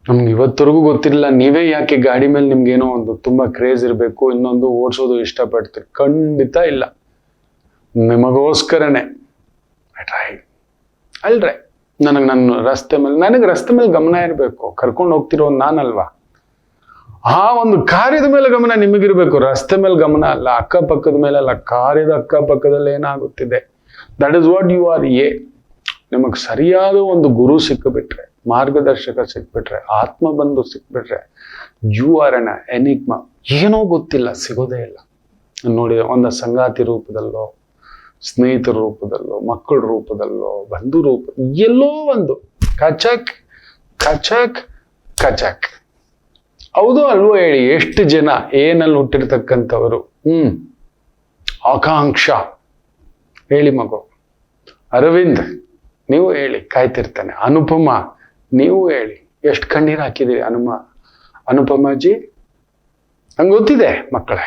ನಮ್ಗೆ ಇವತ್ತರೆಗೂ ಗೊತ್ತಿರಲಿಲ್ಲ. ನೀವೇ ಯಾಕೆ ಗಾಡಿ ಮೇಲೆ ನಿಮ್ಗೇನೋ ಒಂದು ತುಂಬಾ ಕ್ರೇಜ್ ಇರಬೇಕು, ಇನ್ನೊಂದು ಓಡಿಸೋದು ಇಷ್ಟಪಡ್ತೀರಿ? ಖಂಡಿತ ಇಲ್ಲ, ನಿಮಗೋಸ್ಕರನೇ. ಅಲ್ರೇ, ನನಗೆ ರಸ್ತೆ ಮೇಲೆ ಗಮನ ಇರಬೇಕು. ಕರ್ಕೊಂಡು ಹೋಗ್ತಿರೋ ನಾನಲ್ವಾ? ಆ ಒಂದು ಕಾರ್ಯದ ಮೇಲೆ ಗಮನ ನಿಮಗಿರ್ಬೇಕು, ರಸ್ತೆ ಮೇಲೆ ಗಮನ ಅಲ್ಲ, ಅಕ್ಕಪಕ್ಕದ ಮೇಲೆ ಅಲ್ಲ. ಕಾರ್ಯದ ಅಕ್ಕಪಕ್ಕದಲ್ಲಿ ಏನಾಗುತ್ತಿದೆ, that is what you are. ನಿಮಗ್ ಸರಿಯಾದ ಒಂದು ಗುರು ಸಿಕ್ಕಿಬಿಟ್ರೆ, ಮಾರ್ಗದರ್ಶಕ ಸಿಕ್ಬಿಟ್ರೆ, ಆತ್ಮ ಬಂಧು ಸಿಕ್ಬಿಟ್ರೆ, ಯು ಆರ್ ಅನ್ ಎನಿಗ್ಮಾ. ಏನೋ ಗೊತ್ತಿಲ್ಲ, ಸಿಗೋದೇ ಇಲ್ಲ. ನೋಡಿ, ಒಂದು ಸಂಗಾತಿ ರೂಪದಲ್ಲೋ, ಸ್ನೇಹಿತರ ರೂಪದಲ್ಲೋ, ಮಕ್ಕಳ ರೂಪದಲ್ಲೋ, ಬಂಧು ರೂಪ, ಎಲ್ಲೋ ಒಂದು ಕಚಕ್ ಕಚಕ್ ಕಚಕ್. ಹೌದು ಅಲ್ವೋ ಹೇಳಿ? ಎಷ್ಟು ಜನ ಏನಲ್ಲಿ ಹುಟ್ಟಿರ್ತಕ್ಕಂಥವರು ಆಕಾಂಕ್ಷ ಹೇಳಿ ಮಗು. ಅರವಿಂದ್ ನೀವು ಹೇಳಿ, ಕಾಯ್ತಿರ್ತಾನೆ. ಅನುಪಮ ನೀವು ಹೇಳಿ, ಎಷ್ಟು ಕಣ್ಣೀರು ಹಾಕಿದಿರಿ ಅನುಪಮಾಜಿ? ನಂಗೆ ಗೊತ್ತಿದೆ ಮಕ್ಕಳೇ.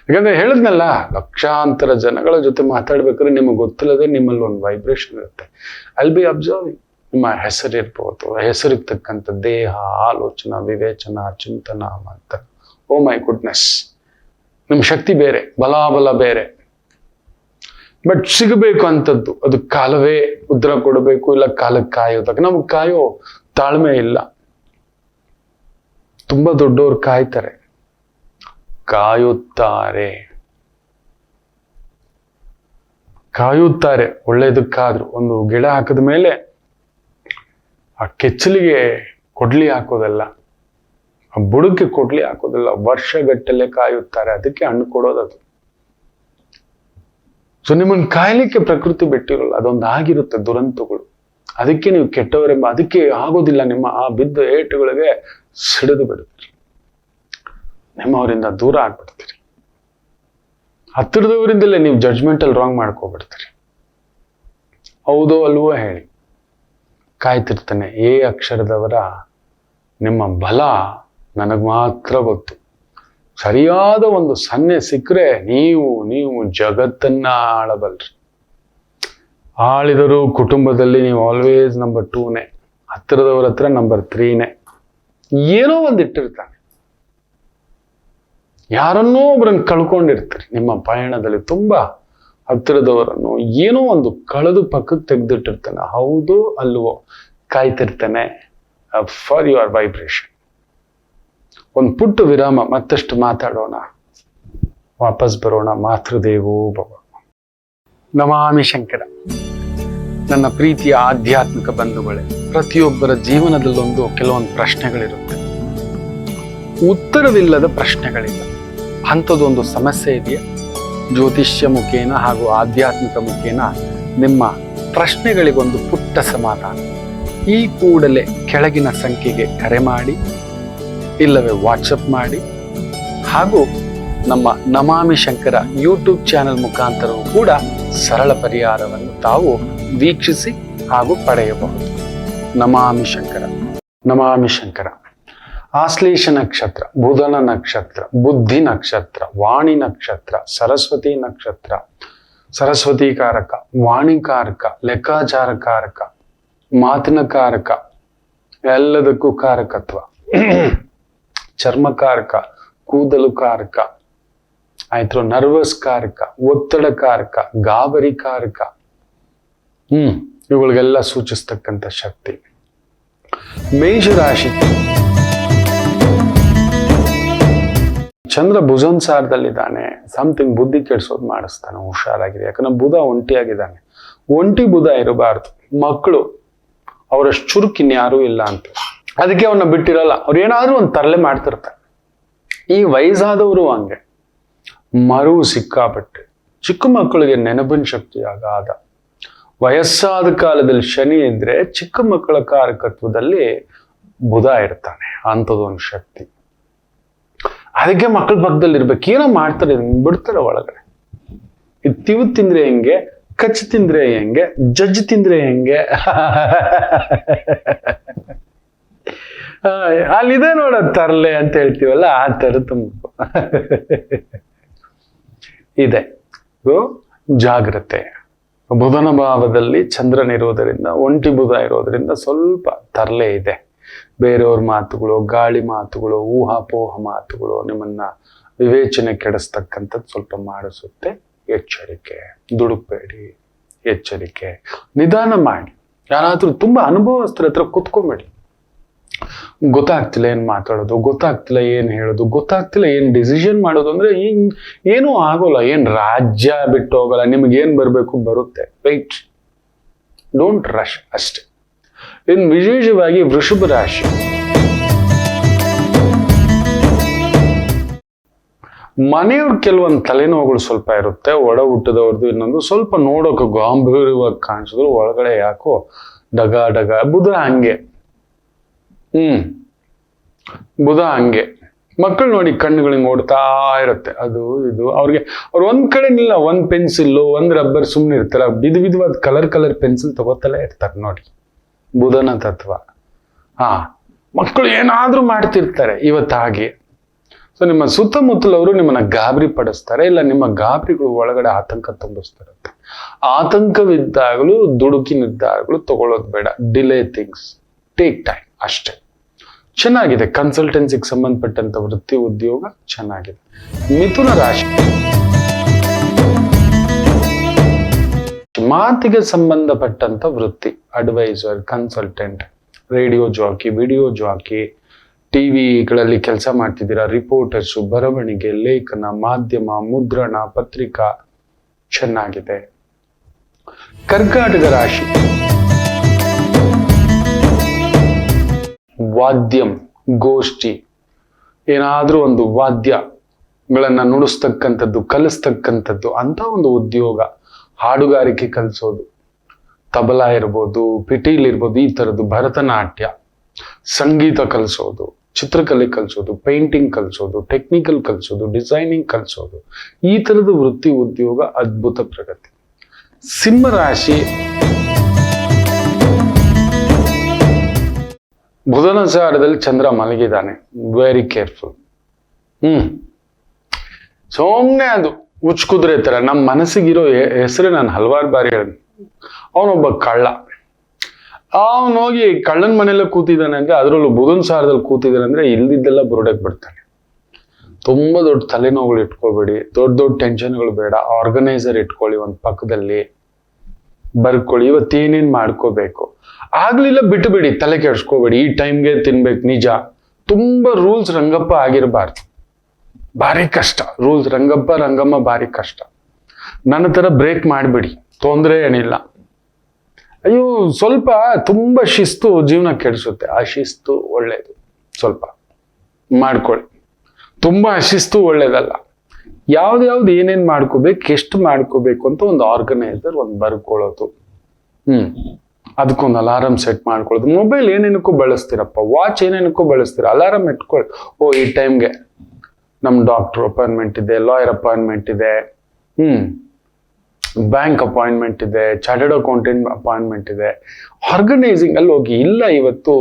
ಯಾಕಂದ್ರೆ ಹೇಳಿದ್ನಲ್ಲ, ಲಕ್ಷಾಂತರ ಜನಗಳ ಜೊತೆ ಮಾತಾಡ್ಬೇಕಾದ್ರೆ ನಿಮಗೆ ಗೊತ್ತಿಲ್ಲದೆ ನಿಮ್ಮಲ್ಲಿ ಒಂದು ವೈಬ್ರೇಷನ್ ಇರುತ್ತೆ. ಅಲ್ಲಿ ಬಿ ಅಬ್ಸರ್ವಿಂಗ್. ನಿಮ್ಮ ಹೆಸರಿರ್ಬೋದು, ಹೆಸರಿರ್ತಕ್ಕಂಥ ದೇಹ, ಆಲೋಚನಾ, ವಿವೇಚನ, ಚಿಂತನ, ಮಂಥನ. ಓ ಮೈ ಗುಡ್ನೆಸ್, ನಿಮ್ಮ ಶಕ್ತಿ ಬೇರೆ, ಬಲ ಬೇರೆ. ಬಟ್ ಸಿಗಬೇಕು ಅಂತದ್ದು, ಅದು ಕಾಲವೇ ಉತ್ತರ ಕೊಡಬೇಕು, ಇಲ್ಲ ಕಾಲಕ್ಕೆ ಕಾಯೋದಕ್ಕೆ. ನಮ್ಗೆ ಕಾಯೋ ತಾಳ್ಮೆ ಇಲ್ಲ. ತುಂಬಾ ದೊಡ್ಡವ್ರು ಕಾಯುತ್ತಾರೆ ಒಳ್ಳೇದಕ್ಕಾದ್ರು. ಒಂದು ಗಿಡ ಹಾಕಿದ ಮೇಲೆ ಆ ಕೆಚ್ಚಲಿಗೆ ಕೊಡ್ಲಿ ಹಾಕೋದಲ್ಲ, ಆ ಬುಡಕ್ಕೆ ಕೊಡ್ಲಿ ಹಾಕೋದಲ್ಲ, ವರ್ಷಗಟ್ಟಲೆ ಕಾಯುತ್ತಾರೆ. ಅದಕ್ಕೆ ಹಣ್ಣು ಕೊಡೋದದು. ಸೊ ನಿಮ್ಮನ್ನು ಕಾಯಲಿಕ್ಕೆ ಪ್ರಕೃತಿ ಬಿಟ್ಟಿರಲ್ಲ, ಅದೊಂದು ಆಗಿರುತ್ತೆ ದುರಂತಗಳು. ಅದಕ್ಕೆ ನೀವು ಕೆಟ್ಟವರೆಂಬ, ಅದಕ್ಕೆ ಆಗೋದಿಲ್ಲ. ನಿಮ್ಮ ಆ ಬಿದ್ದ ಏಟುಗಳಿಗೆ ಸಿಡಿದು ಬಿಡುತ್ತೀರಿ, ನಿಮ್ಮವರಿಂದ ದೂರ ಆಗ್ಬಿಡ್ತೀರಿ. ಹತ್ತಿರದವರಿಂದಲೇ ನೀವು ಜಡ್ಜ್ಮೆಂಟಲ್ಲಿ ರಾಂಗ್ ಮಾಡ್ಕೋಬಿಡ್ತೀರಿ. ಹೌದೋ ಅಲ್ವೋ ಹೇಳಿ? ಕಾಯ್ತಿರ್ತಾನೆ. ಅಕ್ಷರದವರ ನಿಮ್ಮ ಬಲ ನನಗೆ ಮಾತ್ರ ಗೊತ್ತು. ಸರಿಯಾದ ಒಂದು ಸನ್ನೆ ಸಿಕ್ಕರೆ ನೀವು ಜಗತ್ತನ್ನ ಆಳಬಲ್ರಿ. ಆಳಿದರೂ ಕುಟುಂಬದಲ್ಲಿ ನೀವು ಆಲ್ವೇಸ್ ನಂಬರ್ 2ನೇ, ಹತ್ತಿರದವ್ರ ಹತ್ರ ನಂಬರ್ 3ನೇ. ಏನೋ ಒಂದು ಇಟ್ಟಿರ್ತಾನೆ, ಯಾರನ್ನೋ ಒಬ್ಬರನ್ನು ಕಳ್ಕೊಂಡಿರ್ತೀರಿ ನಿಮ್ಮ ಪಯಣದಲ್ಲಿ. ತುಂಬಾ ಹತ್ತಿರದವರನ್ನು ಏನೋ ಒಂದು ಕಳೆದು ಪಕ್ಕಕ್ಕೆ ತೆಗೆದಿಟ್ಟಿರ್ತಾನೆ. ಹೌದು ಅಲ್ವೋ? ಕಾಯ್ತಿರ್ತಾನೆ ಫಾರ್ ಯುವರ್ ವೈಬ್ರೇಷನ್. ಒಂದು ಪುಟ್ಟ ವಿರಾಮ, ಮತ್ತಷ್ಟು ಮಾತಾಡೋಣ, ವಾಪಸ್ ಬರೋಣ. ಮಾತೃದೇವೋ ಭವ. ನಮಾಮಿ ಶಂಕರ. ನನ್ನ ಪ್ರೀತಿಯ ಆಧ್ಯಾತ್ಮಿಕ ಬಂಧುಗಳೇ, ಪ್ರತಿಯೊಬ್ಬರ ಜೀವನದಲ್ಲೊಂದು ಕೆಲವೊಂದು ಪ್ರಶ್ನೆಗಳಿರುತ್ತೆ, ಉತ್ತರವಿಲ್ಲದ ಪ್ರಶ್ನೆಗಳಿಲ್ಲ. ಅಂಥದ್ದೊಂದು ಸಮಸ್ಯೆ ಇದೆಯಾ? ಜ್ಯೋತಿಷ್ಯ ಮುಖೇನ ಹಾಗೂ ಆಧ್ಯಾತ್ಮಿಕ ಮುಖೇನ ನಿಮ್ಮ ಪ್ರಶ್ನೆಗಳಿಗೊಂದು ಪುಟ್ಟ ಸಮಾಧಾನ. ಈ ಕೂಡಲೇ ಕೆಳಗಿನ ಸಂಖ್ಯೆಗೆ ಕರೆ ಮಾಡಿ, ಇಲ್ಲವೇ ವಾಟ್ಸಪ್ ಮಾಡಿ, ಹಾಗೂ ನಮ್ಮ ನಮಾಮಿ ಶಂಕರ ಯೂಟ್ಯೂಬ್ ಚಾನೆಲ್ ಮುಖಾಂತರವೂ ಕೂಡ ಸರಳ ಪರಿಹಾರವನ್ನು ತಾವು ವೀಕ್ಷಿಸಿ ಹಾಗೂ ಪಡೆಯಬಹುದು. ನಮಾಮಿ ಶಂಕರ. ನಮಾಮಿ ಶಂಕರ. ಆಶ್ಲೇಷ ನಕ್ಷತ್ರ, ಬುಧನ ನಕ್ಷತ್ರ, ಬುದ್ಧಿ ನಕ್ಷತ್ರ, ವಾಣಿ ನಕ್ಷತ್ರ, ಸರಸ್ವತಿ ನಕ್ಷತ್ರ, ಸರಸ್ವತಿ ಕಾರಕ, ವಾಣಿ ಕಾರಕ, ಲೆಕ್ಕಾಚಾರ ಕಾರಕ, ಮಾತಿನ ಕಾರಕ, ಎಲ್ಲದಕ್ಕೂ ಕಾರಕತ್ವ. ಚರ್ಮಕಾರಕ, ಕೂದಲು ಕಾರಕ, ಆಯ್ತು, ನರ್ವಸ್ ಕಾರಕ, ಒತ್ತಡ ಕಾರಕ, ಗಾಬರಿ ಕಾರಕ. ಇವುಗಳಿಗೆಲ್ಲ ಸೂಚಿಸ್ತಕ್ಕಂಥ ಶಕ್ತಿ. ಮೇಷರಾಶಿ. ಚಂದ್ರ ಬುಧನ್ ಸಾರದಲ್ಲಿದ್ದಾನೆ. ಸಮಥಿಂಗ್ ಬುದ್ಧಿ ಕೆಡಿಸೋದು ಮಾಡಿಸ್ತಾನೆ. ಹುಷಾರಾಗಿದೆ. ಯಾಕಂದ್ರೆ ಬುಧ ಒಂಟಿಯಾಗಿದ್ದಾನೆ. ಒಂಟಿ ಬುಧ ಇರಬಾರ್ದು. ಮಕ್ಕಳು ಅವರಷ್ಟು ಚುರುಕಿನ್ಯಾರೂ ಇಲ್ಲ ಅಂತ, ಅದಕ್ಕೆ ಅವನ್ನ ಬಿಟ್ಟಿರಲ್ಲ. ಅವ್ರು ಏನಾದ್ರೂ ಒಂದು ತರಲೆ ಮಾಡ್ತಿರ್ತಾರೆ. ಈ ವಯಸ್ಸಾದವರು ಹಂಗೆ ಮರುವು ಸಿಕ್ಕಾಪಟ್ಟೆ. ಚಿಕ್ಕ ಮಕ್ಕಳಿಗೆ ನೆನಪಿನ ಶಕ್ತಿ ಅಗಾಧ. ವಯಸ್ಸಾದ ಕಾಲದಲ್ಲಿ ಶನಿ ಇದ್ರೆ ಚಿಕ್ಕ ಮಕ್ಕಳ ಕಾರಕತ್ವದಲ್ಲಿ ಬುಧ ಇರ್ತಾನೆ. ಅಂಥದ್ದೊಂದು ಶಕ್ತಿ. ಅದಕ್ಕೆ ಮಕ್ಕಳ ಪಕ್ಕದಲ್ಲಿ ಇರ್ಬೇಕು. ಏನೋ ಮಾಡ್ತಾರೆ, ಬಿಡ್ತಾರೆ ಒಳಗಡೆ. ಇದು ತಿವು ತಿಂದ್ರೆ ಹೆಂಗೆ, ಕಚ್ಚು ತಿಂದ್ರೆ ಹೆಂಗೆ, ಜಜ್ಜು ತಿಂದ್ರೆ ಹೆಂಗೆ. ಅಲ್ಲಿದೆ ನೋಡ ತರಲೆ ಅಂತ ಹೇಳ್ತೀವಲ್ಲ, ಆ ತರ ತುಂಬ ಇದೆ. ಜಾಗ್ರತೆ. ಬುಧನ ಭಾವದಲ್ಲಿ ಚಂದ್ರನಿರೋದರಿಂದ, ಒಂಟಿ ಬುಧ ಇರೋದ್ರಿಂದ ಸ್ವಲ್ಪ ತರಲೆ ಇದೆ. ಬೇರೆಯವ್ರ ಮಾತುಗಳು, ಗಾಳಿ ಮಾತುಗಳು, ಊಹಾಪೋಹ ಮಾತುಗಳು ನಿಮ್ಮನ್ನ ವಿವೇಚನೆ ಕೆಡಿಸ್ತಕ್ಕಂಥದ್ದು ಸ್ವಲ್ಪ ಮಾಡಿಸುತ್ತೆ. ಎಚ್ಚರಿಕೆ, ದುಡುಕ್ಬೇಡಿ, ಎಚ್ಚರಿಕೆ, ನಿಧಾನ ಮಾಡಿ. ಯಾರಾದ್ರೂ ತುಂಬಾ ಅನುಭವಸ್ಥರ ಹತ್ರ ಕುತ್ಕೊಂಬೇಡಿ. ಗೊತ್ತಾಗ್ತಿಲ್ಲ ಏನ್ ಮಾತಾಡೋದು, ಗೊತ್ತಾಗ್ತಿಲ್ಲ ಏನ್ ಹೇಳೋದು, ಗೊತ್ತಾಗ್ತಿಲ್ಲ ಏನ್ ಡಿಸಿಷನ್ ಮಾಡೋದು ಅಂದ್ರೆ ಏನೂ ಆಗೋಲ್ಲ. ಏನ್ ರಾಜ್ಯ ಬಿಟ್ಟು ಹೋಗಲ್ಲ, ನಿಮ್ಗೆ ಏನ್ ಬರ್ಬೇಕು ಬರುತ್ತೆ. ವೈಟ್, ಡೋಂಟ್ ರಶ್ ಅಷ್ಟೇ. ಇನ್ನು ವಿಶೇಷವಾಗಿ ವೃಷಭ ರಾಶಿ, ಮನೆಯವ್ರ ಕೆಲವೊಂದು ತಲೆನೋವುಗಳು ಸ್ವಲ್ಪ ಇರುತ್ತೆ. ಒಡ ಹುಟ್ಟದವ್ರದ್ದು ಇನ್ನೊಂದು ಸ್ವಲ್ಪ ನೋಡೋಕೆ ಗಾಂಭೀರ್ಯವಾಗಿ ಕಾಣಿಸಿದ್ರು ಒಳಗಡೆ ಯಾಕೋ ಡಗ ಡಗ. ಬುಧ ಹಂಗೆ, ಬುಧ ಹಂಗೆ. ಮಕ್ಕಳು ನೋಡಿ ಕಣ್ಣುಗಳಿಗೆ ಓಡ್ತಾ ಇರುತ್ತೆ, ಅದು ಇದು. ಅವ್ರು ಒಂದ್ ಕಡೆ ನಿಲ್ಲ, ಒಂದ್ ಪೆನ್ಸಿಲ್, ಒಂದ್ ರಬ್ಬರ್ ಸುಮ್ಮನೆ ಇರ್ತಾರ. ವಿಧವಾದ ಕಲರ್ ಪೆನ್ಸಿಲ್ ತಗೋತಲೇ ಇರ್ತಾರೆ ನೋಡಿ, ಬುಧನ ತತ್ವ. ಮಕ್ಕಳು ಏನಾದ್ರೂ ಮಾಡ್ತಿರ್ತಾರೆ ಇವತ್ತಾಗಿ. ಸೊ ನಿಮ್ಮ ಸುತ್ತಮುತ್ತಲವರು ನಿಮ್ಮನ್ನ ಗಾಬರಿ ಪಡಿಸ್ತಾರೆ, ಇಲ್ಲ ನಿಮ್ಮ ಗಾಬರಿಗಳು ಒಳಗಡೆ ಆತಂಕ ತುಂಬಿಸ್ತಿರುತ್ತೆ. ಆತಂಕವಿದ್ದಾಗಲೂ ದುಡುಕಿ ನಿರ್ಧಾರಗಳು ತಗೊಳ್ಳೋದು ಬೇಡ. ಡಿಲೇ ಥಿಂಗ್ಸ್, ಟೇಕ್ ಟೈಮ್ ಅಷ್ಟೇ. ಚೆನ್ನಾಗಿದೆ. ಕನ್ಸಲ್ಟೆನ್ಸಿಗೆ ಸಂಬಂಧಪಟ್ಟಂತ ವೃತ್ತಿ ಉದ್ಯೋಗ ಚೆನ್ನಾಗಿದೆ. ಮಿಥುನ ರಾಶಿ, ಮಾತಿಗೆ ಸಂಬಂಧಪಟ್ಟಂತ ವೃತ್ತಿ, adviser, consultant, radio jockey, video jockey, ಟಿವಿಗಳಲ್ಲಿ ಕೆಲಸ ಮಾಡ್ತಿದ್ದೀರಾ, ರಿಪೋರ್ಟರ್ಸು, ಬರವಣಿಗೆ, ಲೇಖನ, ಮಾಧ್ಯಮ, ಮುದ್ರಣ, ಪತ್ರಿಕಾ, ಚೆನ್ನಾಗಿದೆ. ಕರ್ಕಾಟಕ ರಾಶಿ, ವಾದ್ಯಂ, ಗೋಷ್ಠಿ, ಏನಾದ್ರೂ ಒಂದು ವಾದ್ಯಗಳನ್ನ ನುಡಿಸ್ತಕ್ಕಂಥದ್ದು, ಕಲಿಸ್ತಕ್ಕಂಥದ್ದು ಅಂತ ಒಂದು ಉದ್ಯೋಗ. ಹಾಡುಗಾರಿಕೆ ಕಲಿಸೋದು, ತಬಲಾ ಇರ್ಬೋದು, ಪಿಟೀಲ್ ಇರ್ಬೋದು, ಈ ತರದ್ದು. ಭರತನಾಟ್ಯ, ಸಂಗೀತ ಕಲಿಸೋದು, ಚಿತ್ರಕಲೆ ಕಲಿಸೋದು, ಪೇಂಟಿಂಗ್ ಕಲಿಸೋದು, ಟೆಕ್ನಿಕಲ್ ಕಲಿಸೋದು, ಡಿಸೈನಿಂಗ್ ಕಲಿಸೋದು, ಈ ತರದ ವೃತ್ತಿ ಉದ್ಯೋಗ ಅದ್ಭುತ ಪ್ರಗತಿ. ಸಿಂಹರಾಶಿ, ಬುಧನ ಸಾರದಲ್ಲಿ ಚಂದ್ರ ಮಲಗಿದ್ದಾನೆ. Very careful. ಸೊಮ್ನೆ ಅದು ಹುಚ್ಚ ಕುದುರೆ ತರ. ನಮ್ಮ ಮನಸ್ಸಿಗಿರೋ ಹೆಸರು ನಾನು ಹಲವಾರು ಬಾರಿ ಹೇಳಿದೆ. ಅವನೊಬ್ಬ ಕಳ್ಳ. ಅವನೋಗಿ ಕಳ್ಳನ ಮನೆಯಲ್ಲ ಕೂತಿದ್ದಾನೆ ಅಂದ್ರೆ, ಅದರಲ್ಲೂ ಬುಧನ ಸಾರದಲ್ಲಿ ಕೂತಿದ್ದಾನೆ ಅಂದ್ರೆ ಇಲ್ದಿದ್ದೆಲ್ಲ ಬುರುಡಕ್ ಬಿಡ್ತಾನೆ. ತುಂಬಾ ದೊಡ್ಡ ತಲೆನೋವುಗಳು ಇಟ್ಕೋಬೇಡಿ, ದೊಡ್ಡ ಟೆನ್ಷನ್ಗಳು ಬೇಡ. ಆರ್ಗನೈಸರ್ ಇಟ್ಕೊಳ್ಳಿ ಒಂದು ಪಕ್ಕದಲ್ಲಿ, ಬರ್ಕೊಳ್ಳಿ ಇವತ್ತೇನೇನ್ ಮಾಡ್ಕೋಬೇಕು. ಆಗ್ಲಿಲ್ಲ ಬಿಟ್ಟು ಬಿಡಿ, ತಲೆ ಕೆಡ್ಸ್ಕೋಬೇಡಿ. ಈ ಟೈಮ್ಗೆ ತಿನ್ಬೇಕು, ನಿಜ. ತುಂಬಾ ರೂಲ್ಸ್ ರಂಗಪ್ಪ ಆಗಿರಬಾರ್ದು, ಭಾರಿ ಕಷ್ಟ. ರೂಲ್ಸ್ ರಂಗಮ್ಮ ಭಾರಿ ಕಷ್ಟ. ನನ್ನ ತರ ಬ್ರೇಕ್ ಮಾಡಿಬಿಡಿ, ತೊಂದರೆ ಏನಿಲ್ಲ. ಅಯ್ಯೋ ಸ್ವಲ್ಪ ತುಂಬಾ ಶಿಸ್ತು ಜೀವನ ಕೆಡಿಸುತ್ತೆ. ಆ ಶಿಸ್ತು ಒಳ್ಳೇದು, ಸ್ವಲ್ಪ ಮಾಡ್ಕೊಳ್ಳಿ. ತುಂಬಾ ಶಿಸ್ತು ಒಳ್ಳೇದಲ್ಲ. ಯಾವ್ದು ಏನೇನ್ ಮಾಡ್ಕೋಬೇಕು, ಎಷ್ಟು ಮಾಡ್ಕೋಬೇಕು ಅಂತ ಒಂದು ಆರ್ಗನೈಸರ್ ಒಂದು ಬರ್ಕೊಳ್ಳೋದು. ಅದಕ್ಕೊಂದು ಅಲಾರಂ ಸೆಟ್ ಮಾಡ್ಕೊಳ್ಳೋದು. ಮೊಬೈಲ್ ಏನೇನಕ್ಕೂ ಬಳಸ್ತೀರಪ್ಪ, ವಾಚ್ ಏನೇನಕ್ಕೂ ಬಳಸ್ತೀರ, ಅಲಾರಂ ಇಟ್ಕೊಳ್ಳಿ. ಈ ಟೈಮ್ಗೆ ನಮ್ ಡಾಕ್ಟರ್ ಅಪಾಯಿಂಟ್ಮೆಂಟ್ ಇದೆ, ಲಾಯರ್ ಅಪಾಯಿಂಟ್ಮೆಂಟ್ ಇದೆ, ಬ್ಯಾಂಕ್ ಅಪಾಯಿಂಟ್ಮೆಂಟ್ ಇದೆ, ಚಾರ್ಟರ್ಡ್ ಅಕೌಂಟೆಂಟ್ ಅಪಾಯಿಂಟ್ಮೆಂಟ್ ಇದೆ. ಆರ್ಗನೈಸಿಂಗ್ ಅಲ್ಲಿ ಹೋಗಿ. ಇಲ್ಲ ಇವತ್ತು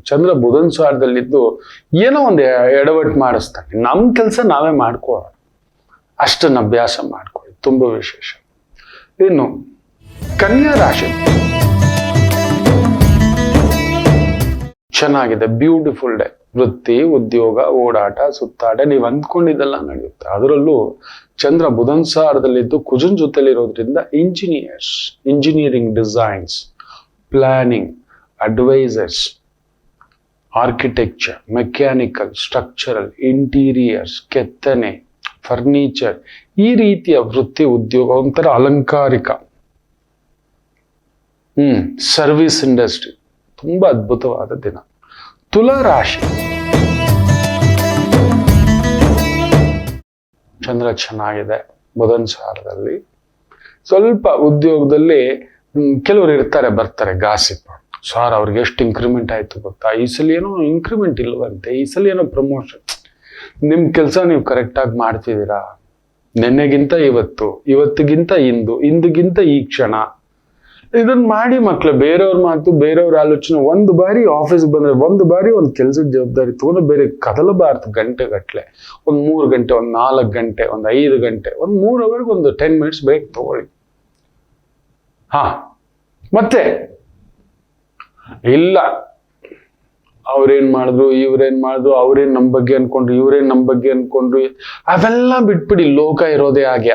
ಚಂದ್ರ ಬುಧನ್ ಸಾರದಲ್ಲಿದ್ದು ಏನೋ ಒಂದು ಎಡವಟ್ಟು ಮಾಡಿಸ್ತಾನೆ. ನಮ್ ಕೆಲಸ ನಾವೇ ಮಾಡ್ಕೊಳ್ಳೋಣ, ಅಷ್ಟನ್ನ ಅಭ್ಯಾಸ ಮಾಡ್ಕೊಳ್ಳಿ, ತುಂಬಾ ವಿಶೇಷ. ಇನ್ನು ಕನ್ಯಾ ರಾಶಿ, ಚೆನ್ನಾಗಿದೆ. Beautiful day. ವೃತ್ತಿ ಉದ್ಯೋಗ, ಓಡಾಟ, ಸುತ್ತಾಟ, ನೀವು ಅಂದ್ಕೊಂಡಿದ್ದೆಲ್ಲ ನಡೆಯುತ್ತೆ. ಅದರಲ್ಲೂ ಚಂದ್ರ ಬುಧನ್ ಸಾರದಲ್ಲಿದ್ದು ಕುಜನ್ ಜೊತೆಲಿರೋದ್ರಿಂದ engineering, designs, planning, advisers, architecture, mechanical, structural, interiors, ಕೆತ್ತನೆ, ಫರ್ನಿಚರ್, ಈ ರೀತಿಯ ವೃತ್ತಿ ಉದ್ಯೋಗ ಒಂಥರ ಅಲಂಕಾರಿಕ. ಸರ್ವಿಸ್ ಇಂಡಸ್ಟ್ರಿ, ತುಂಬಾ ಅದ್ಭುತವಾದ ದಿನ. ತುಲಾ ರಾಶಿ, ಚಂದ್ರ ಚೆನ್ನಾಗಿದೆ ಬುಧನ್ ಸಾರದಲ್ಲಿ. ಸ್ವಲ್ಪ ಉದ್ಯೋಗದಲ್ಲಿ ಕೆಲವರು ಬರ್ತಾರೆ ಗಾಸಿಪ್. ಸಾರ್ ಅವ್ರಿಗೆ ಎಷ್ಟು ಇನ್ಕ್ರಿಮೆಂಟ್ ಆಯ್ತು ಗೊತ್ತಾ, ಈ ಸಲ ಏನೋ ಇನ್ಕ್ರಿಮೆಂಟ್ ಇಲ್ವಂತೆ, ಈ ಸಲ ಏನೋ ಪ್ರಮೋಷನ್. ನಿಮ್ ಕೆಲಸ ನೀವು ಕರೆಕ್ಟಾಗಿ ಮಾಡ್ತಿದ್ದೀರಾ? ನೆನ್ನೆಗಿಂತ ಇವತ್ತಿಗಿಂತ ಇಂದಿಗಿಂತ ಈ ಕ್ಷಣ. ಇದನ್ನ ಮಾಡಿ ಮಕ್ಳು. ಬೇರೆಯವ್ರ ಮಾತು, ಬೇರೆಯವ್ರ ಆಲೋಚನೆ. ಒಂದು ಬಾರಿ ಆಫೀಸ್ಗೆ ಬಂದ್ರೆ, ಒಂದು ಬಾರಿ ಒಂದು ಕೆಲಸದ ಜವಾಬ್ದಾರಿ ತಗೊಂಡು ಬೇರೆ ಕದಲಬಾರ್ದು ಗಂಟೆಗಟ್ಲೆ. ಒಂದು 3 ಗಂಟೆ, ಒಂದು 4 ಗಂಟೆ, ಒಂದು 5 ಗಂಟೆ, ಒಂದು 3 ಅವರ್ಗೆ ಒಂದು 10 ಮಿನಿಟ್ಸ್ ಬ್ರೇಕ್ ತಗೊಳ್ಳಿ. ಮತ್ತೆ ಇಲ್ಲ ಅವ್ರೇನ್ ಮಾಡಿದ್ರು, ಇವ್ರೇನ್ ಮಾಡಿದ್ರು, ಅವ್ರೇನ್ ನಮ್ ಬಗ್ಗೆ ಅನ್ಕೊಂಡ್ರು, ಇವ್ರೇನ್ ನಮ್ ಬಗ್ಗೆ ಅನ್ಕೊಂಡ್ರು, ಅವೆಲ್ಲ ಬಿಟ್ಬಿಡಿ. ಲೋಕ ಇರೋದೇ ಹಾಗೆ,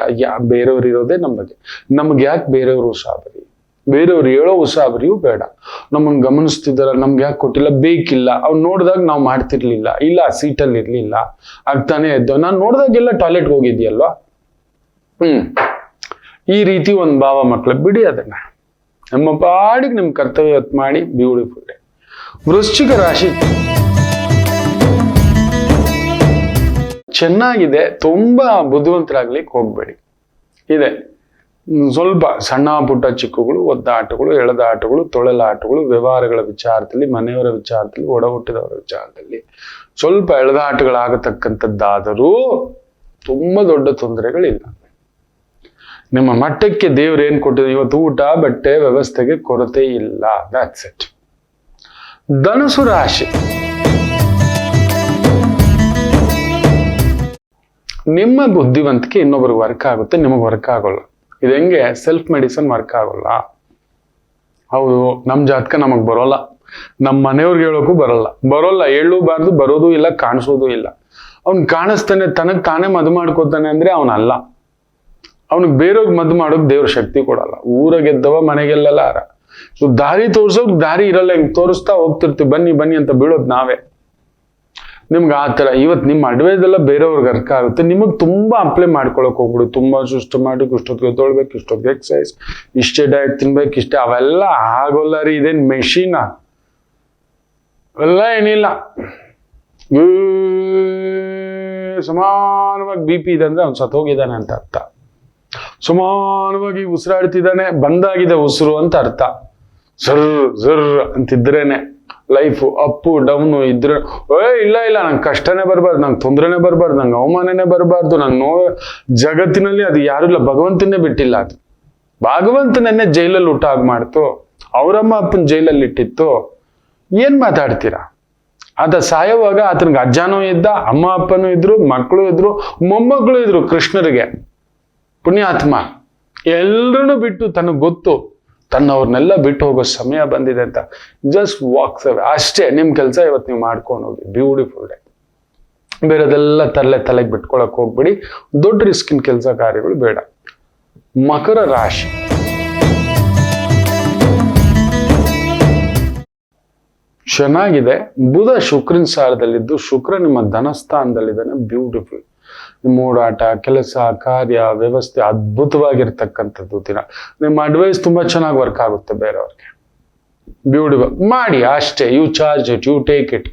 ಬೇರೆಯವ್ರು ಇರೋದೇ ನಮ್ ಬಗ್ಗೆ. ನಮ್ಗೆ ಯಾಕೆ ಬೇರೆಯವ್ರು ಉಸಾಬರಿ, ಬೇರೆಯವ್ರು ಹೇಳೋ ಉಸಾಬರಿಯೂ ಬೇಡ. ನಮ್ಮನ್ನ ಗಮನಿಸ್ತಿದಾರ, ನಮ್ಗೆ ಯಾಕೆ ಕೊಟ್ಟಿಲ್ಲ, ಬೇಕಿಲ್ಲ. ಅವ್ನು ನೋಡಿದಾಗ ನಾವು ಮಾಡ್ತಿರ್ಲಿಲ್ಲ, ಇಲ್ಲ ಸೀಟಲ್ಲಿ ಇರ್ಲಿಲ್ಲ, ಆಗ್ತಾನೆ ಎದ್ದೋ. ನಾನು ನೋಡ್ದಾಗೆಲ್ಲ ಟಾಯ್ಲೆಟ್ಗೆ ಹೋಗಿದ್ಯಲ್ವಾ. ಈ ರೀತಿ ಒಂದು ಭಾವ ಮಕ್ಳು ಬಿಡಿ. ಅದನ್ನ ನಮ್ಮ ಪಾಡಿಗೆ ನಿಮ್ ಕರ್ತವ್ಯ ಮಾಡಿ. Beautiful day. ವೃಶ್ಚಿಕ ರಾಶಿ ಚೆನ್ನಾಗಿದೆ, ತುಂಬಾ ಬುದ್ಧಿವಂತರಾಗ್ಲಿಕ್ಕೆ ಹೋಗ್ಬೇಡಿ. ಇದೆ ಸ್ವಲ್ಪ ಸಣ್ಣ ಪುಟ್ಟ ಚಿಕ್ಕಗಳು, ಒದ್ದಾಟಗಳು, ಎಳೆದಾಟಗಳು, ತೊಳೆಲಾಟಗಳು, ವ್ಯವಹಾರಗಳ ವಿಚಾರದಲ್ಲಿ, ಮನೆಯವರ ವಿಚಾರದಲ್ಲಿ, ಒಡ ಹುಟ್ಟಿದವರ ವಿಚಾರದಲ್ಲಿ ಸ್ವಲ್ಪ ಎಳೆದಾಟಗಳಾಗತಕ್ಕಂಥದ್ದಾದರೂ ತುಂಬಾ ದೊಡ್ಡ ತೊಂದರೆಗಳಿಲ್ಲ. ನಿಮ್ಮ ಮಟ್ಟಕ್ಕೆ ದೇವ್ರು ಏನ್ ಕೊಟ್ಟಿದೆ, ಇವತ್ತು ಊಟ ಬಟ್ಟೆ ವ್ಯವಸ್ಥೆಗೆ ಕೊರತೆ ಇಲ್ಲ. That's it. ಧನುಸು ರಾಶಿ ನಿಮ್ಮ ಬುದ್ಧಿವಂತಿಕೆ ಇನ್ನೊಬ್ರಿಗೆ ವರ್ಕ್ ಆಗುತ್ತೆ, ನಿಮಗೆ ವರ್ಕ್ ಆಗೋಲ್ಲ. ಇದು ಹೆಂಗೆ, ಸೆಲ್ಫ್ ಮೆಡಿಸನ್ ವರ್ಕ್ ಆಗೋಲ್ಲ. ಹೌದು, ನಮ್ ಜಾತಕ ನಮಗ್ ಬರೋಲ್ಲ, ನಮ್ಮ ಮನೆಯವ್ರಿಗೆ ಹೇಳೋಕು ಬರೋಲ್ಲ, ಹೇಳೂಬಾರ್ದು, ಬರೋದು ಇಲ್ಲ, ಕಾಣಿಸೋದು ಇಲ್ಲ. ಅವ್ನ್ ಕಾಣಿಸ್ತಾನೆ, ತನಗ್ ತಾನೇ ಮದು ಮಾಡ್ಕೋತಾನೆ ಅಂದ್ರೆ ಅವನಲ್ಲ. ಅವನಿಗೆ ಬೇರೆಯವ್ರಿಗೆ ಮದ್ದು ಮಾಡೋಕ್ ದೇವ್ರ ಶಕ್ತಿ ಕೊಡಲ್ಲ. ಊರ ಗೆದ್ದವ ಮನೆಗೆಲ್ಲಲ್ಲ ಆರ. ದಾರಿ ತೋರ್ಸೋಕ್ ದಾರಿ ಇರಲ್ಲ, ಹೆಂಗ್ ತೋರಿಸ್ತಾ ಹೋಗ್ತಿರ್ತೀವಿ, ಬನ್ನಿ ಬನ್ನಿ ಅಂತ ಬೀಳೋದು ನಾವೇ. ನಿಮ್ಗೆ ಆತರ ಇವತ್ತು ನಿಮ್ಮ ಅಡ್ವೈಸ್ ಎಲ್ಲ ಬೇರೆಯವ್ರಿಗೆ ಅರ್ಥ ಆಗುತ್ತೆ. ನಿಮಗ್ ತುಂಬಾ ಅಪ್ಲೈ ಮಾಡ್ಕೊಳಕ್ ಹೋಗ್ಬಿಡು. ತುಂಬಾ ಸಿಸ್ಟಮ್ಯಾಟಿಕ್, ಇಷ್ಟೊತ್ತಿಗೆ ತೊಳ್ಬೇಕು, ಇಷ್ಟೊತ್ತಿಗೆ ಎಕ್ಸಸೈಸ್, ಇಷ್ಟೇ ಡಯಟ್ ತಿನ್ಬೇಕು, ಇಷ್ಟೇ, ಅವೆಲ್ಲ ಆಗೋಲ್ಲ ರೀ. ಇದೇನ್ ಮೆಷಿನ? ಅವೆಲ್ಲ ಏನಿಲ್ಲ. ಸಮಾನವಾಗಿ BP ಇದೆ ಅಂದ್ರೆ ಅವ್ನು ಸತ್ತೋಗಿದ್ದಾನೆ ಅಂತ ಅರ್ಥ. ಸಮಾನವಾಗಿ ಉಸಿರಾಡ್ತಿದ್ದಾನೆ, ಬಂದಾಗಿದೆ ಉಸಿರು ಅಂತ ಅರ್ಥ. ಜರ್ ಅಂತಿದ್ರೇನೆ ಲೈಫು. ಅಪ್ಪು ಡೌನು ಇದ್ರೆ, ಇಲ್ಲ ನಂಗೆ ಕಷ್ಟನೇ ಬರಬಾರ್ದು, ನಂಗೆ ತೊಂದರೆನೇ ಬರಬಾರ್ದು, ನಂಗೆ ಅವಮಾನನೇ ಬರಬಾರ್ದು, ನಂಗೆ ನೋವು. ಜಗತ್ತಿನಲ್ಲಿ ಅದು ಯಾರು ಇಲ್ಲ, ಭಗವಂತನೇ ಬಿಟ್ಟಿಲ್ಲ. ಅದು ಭಗವಂತನನ್ನೇ ಜೈಲಲ್ಲಿ ಊಟ ಆಗಿ ಮಾಡ್ತು, ಅವರಮ್ಮ ಅಪ್ಪನ ಜೈಲಲ್ಲಿ ಇಟ್ಟಿತ್ತು. ಏನ್ ಮಾತಾಡ್ತೀರಾ? ಆತ ಸಾಯೋವಾಗ ಆತನಿಗೆ ಅಜ್ಜನೂ ಇದ್ದ, ಅಮ್ಮ ಅಪ್ಪನೂ ಇದ್ರು, ಮಕ್ಕಳು ಇದ್ರು, ಮೊಮ್ಮಕ್ಕಳು ಇದ್ರು. ಕೃಷ್ಣರಿಗೆ ಪುಣ್ಯಾತ್ಮ ಎಲ್ರನ್ನೂ ಬಿಟ್ಟು, ತನಗೆ ಗೊತ್ತು ತನ್ನವ್ರನ್ನೆಲ್ಲ ಬಿಟ್ಟು ಹೋಗೋ ಸಮಯ ಬಂದಿದೆ ಅಂತ ಜಸ್ಟ್ ವಾಕ್ಸ್ ಅವೇ ಅಷ್ಟೇ. ನಿಮ್ ಕೆಲಸ ಇವತ್ತು ನೀವು ಮಾಡ್ಕೊಂಡು ಹೋಗಿ. Beautiful day. ಬೇರೆದೆಲ್ಲ ತಲೆಗೆ ಬಿಟ್ಕೊಳಕ್ ಹೋಗ್ಬಿಡಿ. ದೊಡ್ಡ ರಿಸ್ಕಿನ ಕೆಲಸ ಕಾರ್ಯಗಳು ಬೇಡ. ಮಕರ ರಾಶಿ ಚೆನ್ನಾಗಿದೆ. ಬುಧ ಶುಕ್ರನ ಸಾರದಲ್ಲಿದ್ದು, ಶುಕ್ರ ನಿಮ್ಮ ಧನಸ್ಥಾನದಲ್ಲಿದ್ದಾನೆ. ಬ್ಯೂಟಿಫುಲ್. ನಿಮ್ಮ ಓಡಾಟ, ಕೆಲಸ, ಕಾರ್ಯ, ವ್ಯವಸ್ಥೆ ಅದ್ಭುತವಾಗಿರ್ತಕ್ಕಂಥದ್ದು ದಿನ. ನಿಮ್ಮ ಅಡ್ವೈಸ್ ತುಂಬಾ ಚೆನ್ನಾಗಿ ವರ್ಕ್ ಆಗುತ್ತೆ ಬೇರೆಯವ್ರಿಗೆ. ಬ್ಯೂಟಿಫುಲ್ ಮಾಡಿ ಅಷ್ಟೇ. You charge it, you take it.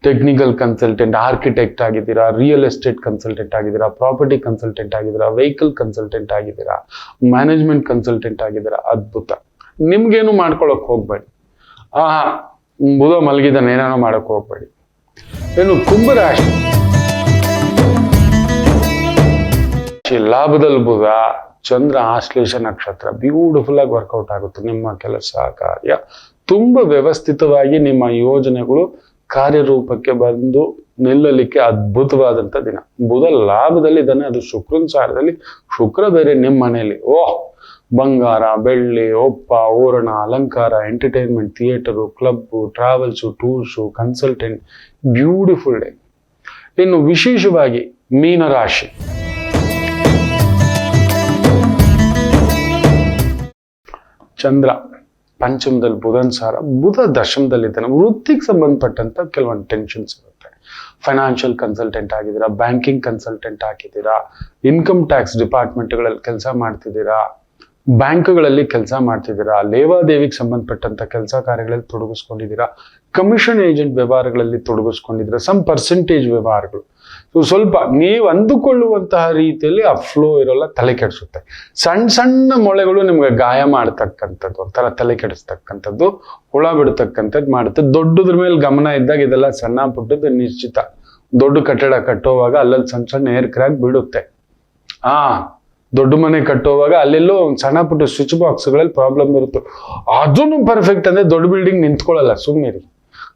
Technical consultant, architect ಆಗಿದ್ದೀರಾ, ರಿಯಲ್ ಎಸ್ಟೇಟ್ ಕನ್ಸಲ್ಟೆಂಟ್ ಆಗಿದ್ದೀರಾ, ಪ್ರಾಪರ್ಟಿ ಕನ್ಸಲ್ಟೆಂಟ್ ಆಗಿದ್ದೀರಾ, ವೆಹಿಕಲ್ ಕನ್ಸಲ್ಟೆಂಟ್ ಆಗಿದ್ದೀರಾ, ಮ್ಯಾನೇಜ್ಮೆಂಟ್ ಕನ್ಸಲ್ಟೆಂಟ್ ಆಗಿದ್ದೀರಾ, ಅದ್ಭುತ. ನಿಮ್ಗೇನು ಮಾಡ್ಕೊಳಕ್ ಹೋಗ್ಬೇಡಿ. ಬುಧ ಮಲಗಿದಾನೆ, ಏನೇನೋ ಮಾಡಕ್ ಹೋಗ್ಬೇಡಿ. ಏನು ಕುಂಭರಾಶಿ ಲಾಭದಲ್ಲಿ ಬುಧ, ಚಂದ್ರ ಆಶ್ಲೇಷ ನಕ್ಷತ್ರ. ಬ್ಯೂಟಿಫುಲ್ ಆಗಿ ವರ್ಕೌಟ್ ಆಗುತ್ತೆ. ನಿಮ್ಮ ಕೆಲಸ ಕಾರ್ಯ ತುಂಬಾ ವ್ಯವಸ್ಥಿತವಾಗಿ ನಿಮ್ಮ ಯೋಜನೆಗಳು ಕಾರ್ಯರೂಪಕ್ಕೆ ಬಂದು ನಿಲ್ಲಲಿಕ್ಕೆ ಅದ್ಭುತವಾದಂತ ದಿನ. ಬುಧ ಲಾಭದಲ್ಲಿ ಇದ್ದಾನೆ, ಅದು ಶುಕ್ರನ ಸಾರದಲ್ಲಿ. ಶುಕ್ರ ಬೇರೆ ನಿಮ್ಮ ಮನೆಯಲ್ಲಿ. ಬಂಗಾರ, ಬೆಳ್ಳಿ, ಒಪ್ಪ, ಓರಣ, ಅಲಂಕಾರ, entertainment, theatre, club, travels, tours, consultant. Beautiful day. ಇನ್ನು ವಿಶೇಷವಾಗಿ ಮೀನರಾಶಿ ಚಂದ್ರ ಪಂಚಮದಲ್ಲಿ ಬುಧನ್ ಸಾರ. ಬುಧ ದಶಮದಲ್ಲಿದ್ದಾನೆ. ವೃತ್ತಿಗೆ ಸಂಬಂಧಪಟ್ಟಂತ ಕೆಲವೊಂದು ಟೆನ್ಷನ್ಸ್ ಇರುತ್ತೆ. ಫೈನಾನ್ಷಿಯಲ್ ಕನ್ಸಲ್ಟೆಂಟ್ ಆಗಿದ್ದೀರಾ, ಬ್ಯಾಂಕಿಂಗ್ ಕನ್ಸಲ್ಟೆಂಟ್ ಆಗಿದ್ದೀರಾ, ಇನ್ಕಮ್ ಟ್ಯಾಕ್ಸ್ ಡಿಪಾರ್ಟ್ಮೆಂಟ್ಗಳಲ್ಲಿ ಕೆಲಸ ಮಾಡ್ತಿದ್ದೀರಾ, ಬ್ಯಾಂಕ್ಗಳಲ್ಲಿ ಕೆಲಸ ಮಾಡ್ತಿದ್ದೀರಾ, ಲೇವಾದೇವಿಗೆ ಸಂಬಂಧಪಟ್ಟಂತ ಕೆಲಸ ಕಾರ್ಯಗಳಲ್ಲಿ ತೊಡಗಿಸ್ಕೊಂಡಿದ್ದೀರಾ, ಕಮಿಷನ್ ಏಜೆಂಟ್ ವ್ಯವಹಾರಗಳಲ್ಲಿ ತೊಡಗಿಸ್ಕೊಂಡಿದ್ದೀರಾ, ಸಮ್ ಪರ್ಸೆಂಟೇಜ್ ವ್ಯವಹಾರಗಳು. ಸ್ವಲ್ಪ ನೀವು ಅಂದುಕೊಳ್ಳುವಂತಹ ರೀತಿಯಲ್ಲಿ ಆ ಫ್ಲೋ ಇರೋಲ್ಲ, ತಲೆ ಕೆಡಿಸುತ್ತೆ. ಸಣ್ಣ ಸಣ್ಣ ಮೊಳೆಗಳು ನಿಮ್ಗೆ ಗಾಯ ಮಾಡ್ತಕ್ಕಂಥದ್ದು, ಒಂಥರ ತಲೆ ಕೆಡಿಸ್ತಕ್ಕಂಥದ್ದು, ಹುಳ ಬಿಡ್ತಕ್ಕಂಥದ್ದು ಮಾಡುತ್ತೆ. ದೊಡ್ಡದ್ರ ಮೇಲೆ ಗಮನ ಇದ್ದಾಗ ಇದೆಲ್ಲ ಸಣ್ಣ ಪುಟ್ಟದ್ದು ನಿಶ್ಚಿತ. ದೊಡ್ಡ ಕಟ್ಟಡ ಕಟ್ಟುವಾಗ ಅಲ್ಲಲ್ಲಿ ಸಣ್ಣ ಸಣ್ಣ ಏರ್ ಕ್ರ್ಯಾಕ್ ಬಿಡುತ್ತೆ. ದೊಡ್ಡ ಮನೆ ಕಟ್ಟುವಾಗ ಅಲ್ಲೆಲ್ಲೋ ಒಂದು ಸಣ್ಣ ಪುಟ್ಟ ಸ್ವಿಚ್ ಬಾಕ್ಸ್ಗಳಲ್ಲಿ ಪ್ರಾಬ್ಲಮ್ ಇರುತ್ತೆ. ಅದನ್ನು ಪರ್ಫೆಕ್ಟ್ ಅಂದ್ರೆ ದೊಡ್ಡ ಬಿಲ್ಡಿಂಗ್ ನಿಂತ್ಕೊಳ್ಳಲ್ಲ. ಸುಮ್ಮನೆ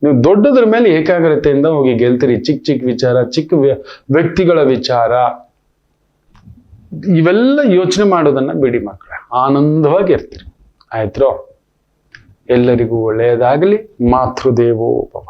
ನೀವು ದೊಡ್ಡದ್ರ ಮೇಲೆ ಏಕಾಗ್ರತೆಯಿಂದ ಹೋಗಿ ಗೆಲ್ತೀರಿ. ಚಿಕ್ಕ ಚಿಕ್ಕ ವಿಚಾರ, ಚಿಕ್ಕ ವ್ಯಕ್ತಿಗಳ ವಿಚಾರ, ಇವೆಲ್ಲ ಯೋಚನೆ ಮಾಡೋದನ್ನ ಬಿಡಿ ಮಕ್ಕಳ. ಆನಂದವಾಗಿ ಇರ್ತೀರಿ. ಆಯ್ತು. ಎಲ್ಲರಿಗೂ ಒಳ್ಳೆಯದಾಗಲಿ. ಮಾತೃದೇವೋ ಭವ.